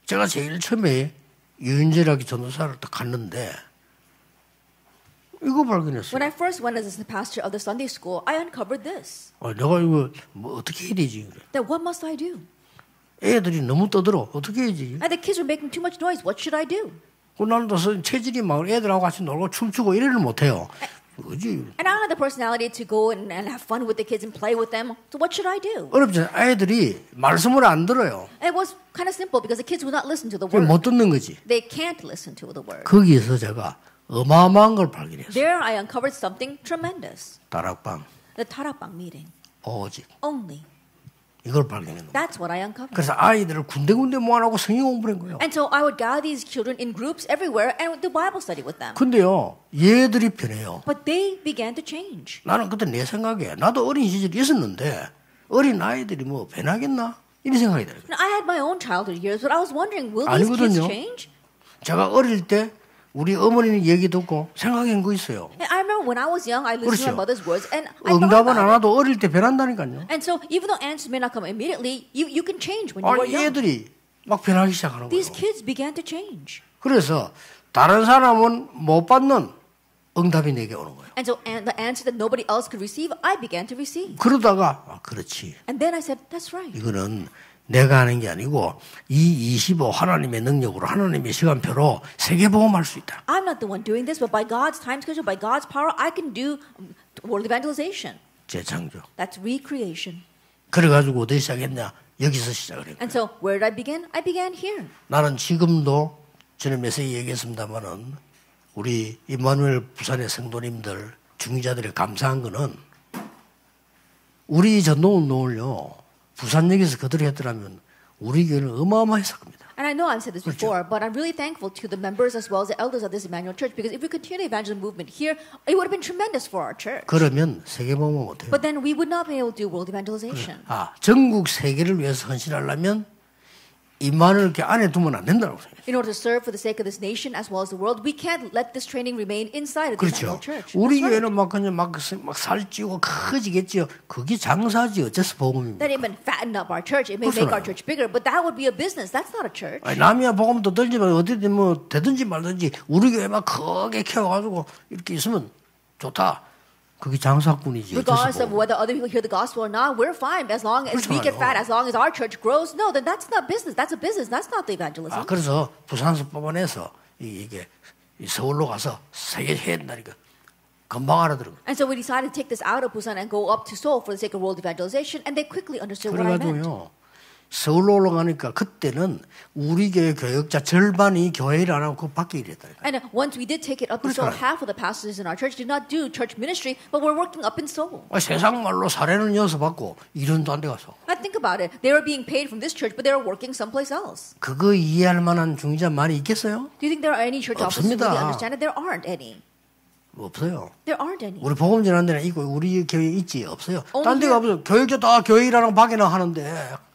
Speaker 1: 제가 제일 처음에 유인재라기 전도사를 딱 갔는데 이거 발견했어요.
Speaker 2: When I first went as the pastor of the Sunday school, I uncovered this.
Speaker 1: 내가 이거 뭐 어떻게 해야 되지? 그래.
Speaker 2: Then what must I do?
Speaker 1: 애들이 너무 떠들어. 어떻게 해야지?
Speaker 2: And the kids were making too much noise. What should I do?
Speaker 1: 나는 또 체질이 막 애들하고 같이 놀고 춤추고 이래를 못해요. 뭐지?
Speaker 2: And I don't have the personality to go and have fun with the kids and play with them. So what should I do?
Speaker 1: 어렵잖아요. 애들이 말씀을 안 들어요.
Speaker 2: And it was kind of simple because the kids would not listen to the word.
Speaker 1: 못 듣는 거지.
Speaker 2: They can't listen to the word.
Speaker 1: 거기에서 제가 어마어마한 걸 발견했어요.
Speaker 2: There I uncovered something tremendous.
Speaker 1: 다락방.
Speaker 2: The 타락방 meeting.
Speaker 1: 오직.
Speaker 2: Only.
Speaker 1: 이걸 발견했는 거예요.
Speaker 2: That's what I uncovered.
Speaker 1: 그래서 아이들을 군데군데 모아놓고 성경 공부를 한 거예요.
Speaker 2: And so I would gather these children in groups everywhere and do Bible study with them.
Speaker 1: 근데요, 얘들이 변해요.
Speaker 2: But they began to change.
Speaker 1: 나는 그때 내 생각에 나도 어린 시절이 있었는데 어린 아이들이 뭐 변하겠나? 이런 생각이 들어요.
Speaker 2: Now, I had my own childhood years, but I was wondering, will these kids
Speaker 1: 아니거든요.
Speaker 2: change?
Speaker 1: 제가 어릴 때 우리 어머니는 얘기 듣고 생각한 거 있어요.
Speaker 2: And I remember when I was young, I listened to my mother's words, and I thought
Speaker 1: 응답은
Speaker 2: about
Speaker 1: 안
Speaker 2: it.
Speaker 1: 와도 어릴 때 변한다니까요.
Speaker 2: And so, even though answers may not come immediately, you can change when you were
Speaker 1: 아니
Speaker 2: young.
Speaker 1: 얘들이 막 변하기 시작하는
Speaker 2: These
Speaker 1: 거예요.
Speaker 2: kids began to change.
Speaker 1: 그래서 다른 사람은 못 받는 응답이 내게 오는 거예요.
Speaker 2: And so, and the answer that nobody else could receive, I began to receive.
Speaker 1: 그러다가 그렇지.
Speaker 2: And then I said, that's right.
Speaker 1: 이거는 내가 하는 게 아니고 이 25 하나님의 능력으로 하나님의 시간표로 세계복음할 수 있다.
Speaker 2: I'm not the one doing this, but by God's time schedule, by God's power, I can do world evangelization.
Speaker 1: 재창조.
Speaker 2: That's recreation.
Speaker 1: 그래가지고 어디 시작했냐? 여기서 시작을 했고.
Speaker 2: And so, where did I begin? I began here.
Speaker 1: 나는 지금도 전에 메시지 얘기했습니다마는 우리 임마누엘 부산의 성도님들 중위자들이 감사한 거는 우리 전도운동을요. 부산역에서 그들이 했더라면 우리 교회는 어마어마했을 겁니다.
Speaker 2: And I know I've said this before, but I'm really thankful to the members as well as the elders of this Emmanuel Church because if we continue the evangelism movement here, it would have been tremendous for our church.
Speaker 1: 그러면 세계복음 못해요.
Speaker 2: But then we would not be able to do world evangelization.
Speaker 1: 전국 세계를 위해서 헌신하려면 임마누엘 교회 안에 두면 안 된다고 생각해요.
Speaker 2: In order to serve for the sake of this nation as well as the world, we can't let this training remain inside of the
Speaker 1: 그렇죠.
Speaker 2: Emmanuel Church.
Speaker 1: 우리
Speaker 2: That's right.
Speaker 1: 교회는 막 그냥 막 살찌고 커지겠지요. 그게 장사지 어째서 복음입니까?
Speaker 2: That it may fatten up our church, it may make our church bigger, but that would be a business. That's not a church.
Speaker 1: 아니, 남이야 복음도 들지만 어디든 뭐 되든지 말든지 우리 교회 막 크게 키워가지고 이렇게 있으면 좋다. 그게 장사꾼이지.
Speaker 2: Regardless of whether other people hear the gospel or not, we're fine as long as we get fat, as long as our church grows. No, then that's not business. That's a business. That's not the evangelism.
Speaker 1: 그래서 부산서 뽑아내서 이게 서울로 가서 세계 해야 된다니까. 금방 알아들어요.
Speaker 2: And so we decided to take this out of Busan and go up to Seoul for the sake of world evangelization, and they quickly understood what I meant.
Speaker 1: 그래가지고요. 서울로 올라가니까 그때는 우리 교회 교역자 절반이 교회를 안 하고 밖에 일했다니까.
Speaker 2: And once we did take it up to Seoul, half of the pastors in our church did not do church ministry, but were working up in Seoul.
Speaker 1: 세상 말로 사례는 여기서 받고 일은 안 돼 가서.
Speaker 2: I think about it. They were being paid from this church, but they were working someplace else.
Speaker 1: 그거 이해할 만한 중자 많이 있겠어요?
Speaker 2: Do you think there are any church officers who
Speaker 1: 없습니다.
Speaker 2: really understand it? There aren't any.
Speaker 1: 없어요.
Speaker 2: There aren't any.
Speaker 1: 우리 복음 전하는 데는 있고 우리 교회 있지 없어요.
Speaker 2: Only
Speaker 1: 딴 데가 없어요. 교육자 다 교회 일하는 밖에나 하는데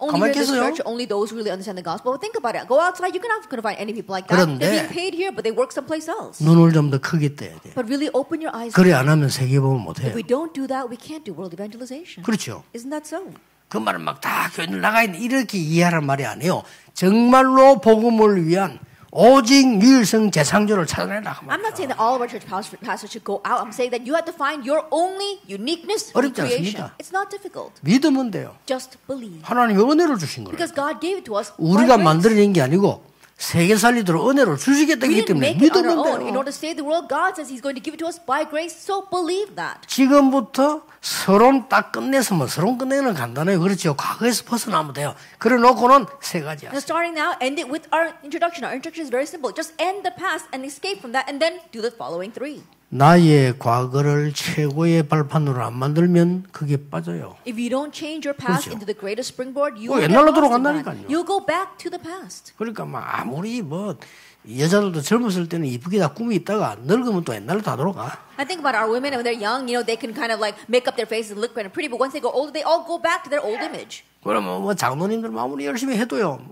Speaker 2: Only
Speaker 1: 가만히
Speaker 2: here in this
Speaker 1: 있겠어요?
Speaker 2: church, only those who really understand the gospel. But think about it. Go outside, you're not going to find any people like that.
Speaker 1: 그런데
Speaker 2: They're being paid here, but they work someplace else.
Speaker 1: 눈을 좀 더 크게 떠야 돼.
Speaker 2: But really open your eyes.
Speaker 1: 그래 안 하면 세계복음 못 해요.
Speaker 2: If we don't do that, we can't do world evangelization.
Speaker 1: 그렇죠.
Speaker 2: Isn't that so?
Speaker 1: 그 말은 막 다 교회 나가 있는 이렇게 이해하는 말이 아니에요. 정말로 복음을 위한 오직 유일성 재창조를 찾아내라.
Speaker 2: I'm not saying that all of our church pastors should go out. I'm saying that you have to find your only uniqueness in
Speaker 1: 어렵지
Speaker 2: creation.
Speaker 1: 않습니다.
Speaker 2: It's not difficult.
Speaker 1: 믿으면 돼요.
Speaker 2: Just believe.
Speaker 1: 하나님이 은혜를 주신 거예요.
Speaker 2: Because God gave it to us.
Speaker 1: 우리가
Speaker 2: by grace.
Speaker 1: 만들어낸 게 아니고 세계 살리도록 은혜를 주시겠다
Speaker 2: We
Speaker 1: 했기
Speaker 2: didn't
Speaker 1: 때문에
Speaker 2: make it on our
Speaker 1: 믿으면
Speaker 2: own. In
Speaker 1: 돼요.
Speaker 2: order to save the world, God says He's going to give it to us by grace. So believe that.
Speaker 1: 지금부터 서론 딱 끝냈으면 서론 끝내는 간단해요. 그렇죠. 과거에서 벗어나면 돼요. 그래 놓고는 세 가지야.
Speaker 2: Now, starting now, end it with our introduction. Our introduction is very simple. Just end the past and escape from that, and then do the following three.
Speaker 1: 나의 과거를 최고의 발판으로 안 만들면 그게 빠져요.
Speaker 2: If you don't change your past
Speaker 1: 그렇죠.
Speaker 2: into the greatest springboard, you will get
Speaker 1: 옛날로
Speaker 2: lost in
Speaker 1: 돌아간다니까요.
Speaker 2: that. You'll go back to the past.
Speaker 1: 그러니까 막 아무리 뭐 여자들도 젊었을 때는 이쁘게 다 꿈이 있다가 늙으면 또 옛날로 다 돌아가.
Speaker 2: I think about our women when they're young, they can kind of like make up their faces and look kind of pretty, but once they go older, they all go back to their old image.
Speaker 1: 그러면 뭐 장로님들 아무리 열심히 해도요.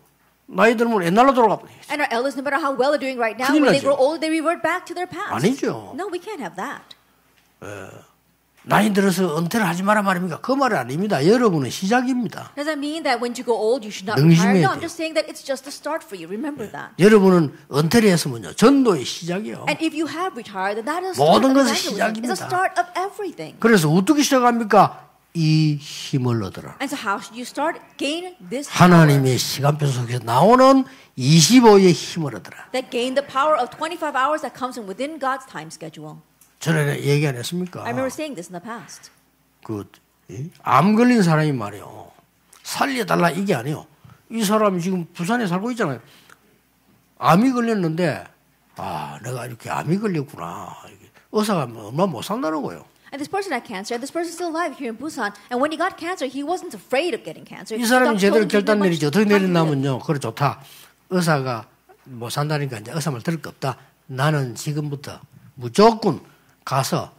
Speaker 1: 나이 들면 옛날로 돌아가.
Speaker 2: And our elders, no matter how well they're doing right now,
Speaker 1: 큰일
Speaker 2: when they
Speaker 1: 나죠.
Speaker 2: grow older, they revert back to their past.
Speaker 1: 아니죠.
Speaker 2: No, we can't have that.
Speaker 1: 나이 들어서 은퇴를 하지 마라 말입니까? 그 말이 아닙니다. 여러분은 시작입니다.
Speaker 2: Does that mean that when you go old you should not
Speaker 1: 명심해야
Speaker 2: retire? No,
Speaker 1: 돼요.
Speaker 2: I'm just saying that it's just the start for you. Remember that.
Speaker 1: 여러분은 은퇴를 했으면요. 전도의 시작이요.
Speaker 2: And if you have retired, then that is
Speaker 1: 모든 것의
Speaker 2: evangelism. It's
Speaker 1: 시작입니다.
Speaker 2: the start of everything.
Speaker 1: 그래서 어떻게 시작합니까? 이 힘을 얻으라.
Speaker 2: And so how should you start? Gain this power.
Speaker 1: 하나님의 시간표 속에서 나오는 25의 힘을 얻으라.
Speaker 2: That gain the power of 25 hours that comes from within God's time schedule.
Speaker 1: 전에 얘기 안 했습니까?
Speaker 2: I remember saying this in the past.
Speaker 1: 암 걸린 사람이 말이요. 살려달라 이게 아니에요. 이 사람이 지금 부산에 살고 있잖아요. 암이 걸렸는데 내가 이렇게 암이 걸렸구나. 의사가 얼마 못 산다는 거예요.
Speaker 2: And this person had cancer, and this person is still alive here in Busan. And when he got cancer, he wasn't afraid of getting cancer.
Speaker 1: 이 사람이 제대로 결단 내리지 어떻게
Speaker 2: confident.
Speaker 1: 내렸냐면요. 그래 좋다. 의사가 못 산다니까 이제 의사 말 들을 거 없다. 나는 지금부터 무조건 가서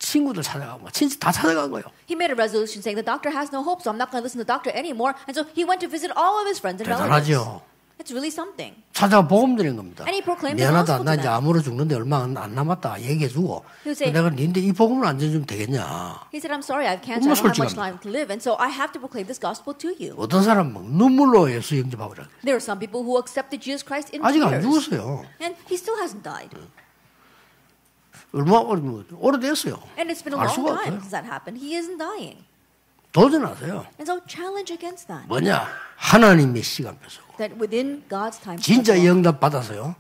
Speaker 1: 친구들 찾아가고 친척 다 찾아간 거예요.
Speaker 2: He made a resolution saying the doctor has no hope, so I'm not going to listen to the doctor anymore. And so he went to visit all of his friends and relatives.
Speaker 1: 대단하죠.
Speaker 2: It's really something.
Speaker 1: 찾아가 복음 드린 겁니다.
Speaker 2: And he proclaimed the
Speaker 1: 미안하다.
Speaker 2: gospel
Speaker 1: 나
Speaker 2: to
Speaker 1: 이제
Speaker 2: them.
Speaker 1: 암으로 죽는데 얼마 안 남았다. 얘기해주고.
Speaker 2: He would say,
Speaker 1: 내가 니인데 이 복음을 안 전해주면 되겠냐.
Speaker 2: he said, I'm sorry, I have cancer. I
Speaker 1: 얼마나
Speaker 2: don't have much
Speaker 1: 솔직합니까?
Speaker 2: time to live. And so I have to proclaim this gospel to you.
Speaker 1: 어떤 사람 막 눈물로 예수 영접하고 그래.
Speaker 2: There are some people who accepted Jesus Christ in
Speaker 1: 아직 안
Speaker 2: tears.
Speaker 1: 죽었어요.
Speaker 2: And he still hasn't died.
Speaker 1: 얼마 오래됐어요.
Speaker 2: And it's been a
Speaker 1: 알
Speaker 2: long
Speaker 1: 수가
Speaker 2: time
Speaker 1: 없어요.
Speaker 2: since that happened. He isn't dying.
Speaker 1: 도전하세요.
Speaker 2: And so challenge against that.
Speaker 1: 뭐냐? 하나님의 시간표 속.
Speaker 2: That within God's time
Speaker 1: 진짜 이
Speaker 2: schedule,
Speaker 1: 응답 받아서요.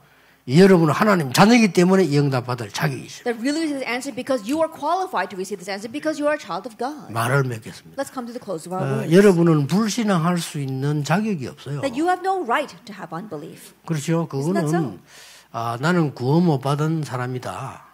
Speaker 1: 여러분은 하나님 자녀이기 때문에 이 응답 받을 자격이 있어요.
Speaker 2: that really is this answer because you are qualified to receive this answer because you are a child of God.
Speaker 1: 말을 맺겠습니다.
Speaker 2: Let's come to the close of our words.
Speaker 1: 여러분은 불신앙할 수 있는 자격이 없어요.
Speaker 2: That you have no right to have unbelief.
Speaker 1: 그렇죠.
Speaker 2: Isn't that
Speaker 1: 그거는 나는 구원 못 받은 사람이다.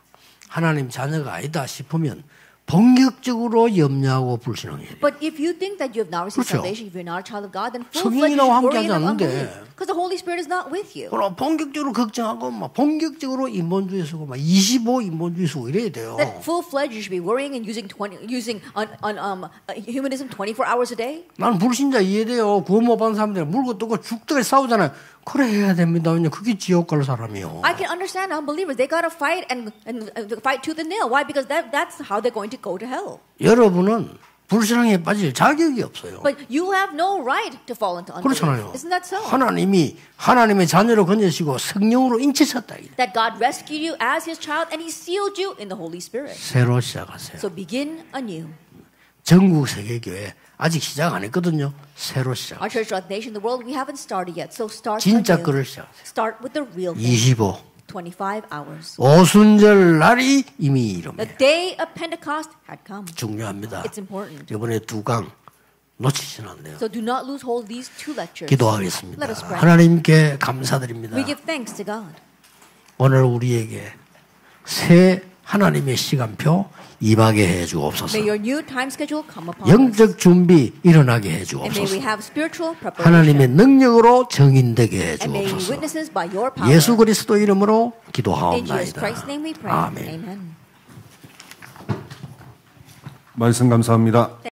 Speaker 1: 하나님 자녀가 아니다 싶으면 본격적으로 염려하고 불신앙해야 돼요.
Speaker 2: But if you think that you have not received
Speaker 1: 그렇죠.
Speaker 2: salvation, if you're not a child of God, then
Speaker 1: 성령이
Speaker 2: full-fledged
Speaker 1: 나와
Speaker 2: worry
Speaker 1: 함께하지
Speaker 2: and
Speaker 1: 않는데.
Speaker 2: unbelief. Because the Holy Spirit is not with you.
Speaker 1: 그럼 본격적으로 걱정하고 막 본격적으로 인본주의 쓰고 막 25 인본주의 쓰고 이래야 돼요.
Speaker 2: That full-fledged you should be worrying and using humanism 24 hours a day.
Speaker 1: 나는 불신자 이해돼요. 구원 못 받은 사람들 물고 뜨고 죽듯이 싸우잖아요. 그래 해야 됩니다. 왜냐 그게 지옥 갈 사람이요.
Speaker 2: I can understand unbelievers. They gotta fight and fight tooth and nail. Why? Because that's how they're going to go to hell.
Speaker 1: 여러분은 불신앙에 빠질 자격이 없어요.
Speaker 2: But you have no right to fall into unbelief.
Speaker 1: 그렇잖아요.
Speaker 2: Isn't that so?
Speaker 1: 하나님이 하나님의 자녀로 건져시고 성령으로 인치셨다.
Speaker 2: That God rescued you as His child and He sealed you in the Holy Spirit.
Speaker 1: 새로 시작하세요.
Speaker 2: So begin anew.
Speaker 1: 전국 세계교회 아직 시작 안 했거든요. 새로 시작.
Speaker 2: Our church, our nation, the world, we haven't started yet. So start
Speaker 1: 진짜
Speaker 2: anew.
Speaker 1: 거를 시작하세요.
Speaker 2: Start with the real thing.
Speaker 1: 25.
Speaker 2: 25 hours.
Speaker 1: 오순절 날이 이미 이릅니다.
Speaker 2: The day of Pentecost had come.
Speaker 1: 중요합니다.
Speaker 2: It's important.
Speaker 1: 이번에 2강 놓치시면 안 돼요.
Speaker 2: So do not lose hold of these two lectures.
Speaker 1: 기도하겠습니다.
Speaker 2: Let us pray.
Speaker 1: 하나님께 감사드립니다.
Speaker 2: We give thanks to God.
Speaker 1: 오늘 우리에게 새 하나님의 시간표 임하게 해 주옵소서.
Speaker 2: May your new time schedule come upon us.
Speaker 1: 영적 준비 일어나게 해
Speaker 2: And may we
Speaker 1: 주옵소서.
Speaker 2: have spiritual preparation.
Speaker 1: 하나님의 능력으로 증인되게 해
Speaker 2: And may we
Speaker 1: 주옵소서.
Speaker 2: witnesses by your power.
Speaker 1: 예수 그리스도 이름으로
Speaker 2: In Jesus
Speaker 1: 기도하옵나이다.
Speaker 2: Christ's name we pray.
Speaker 1: 아멘.
Speaker 2: Amen.
Speaker 3: 말씀 감사합니다.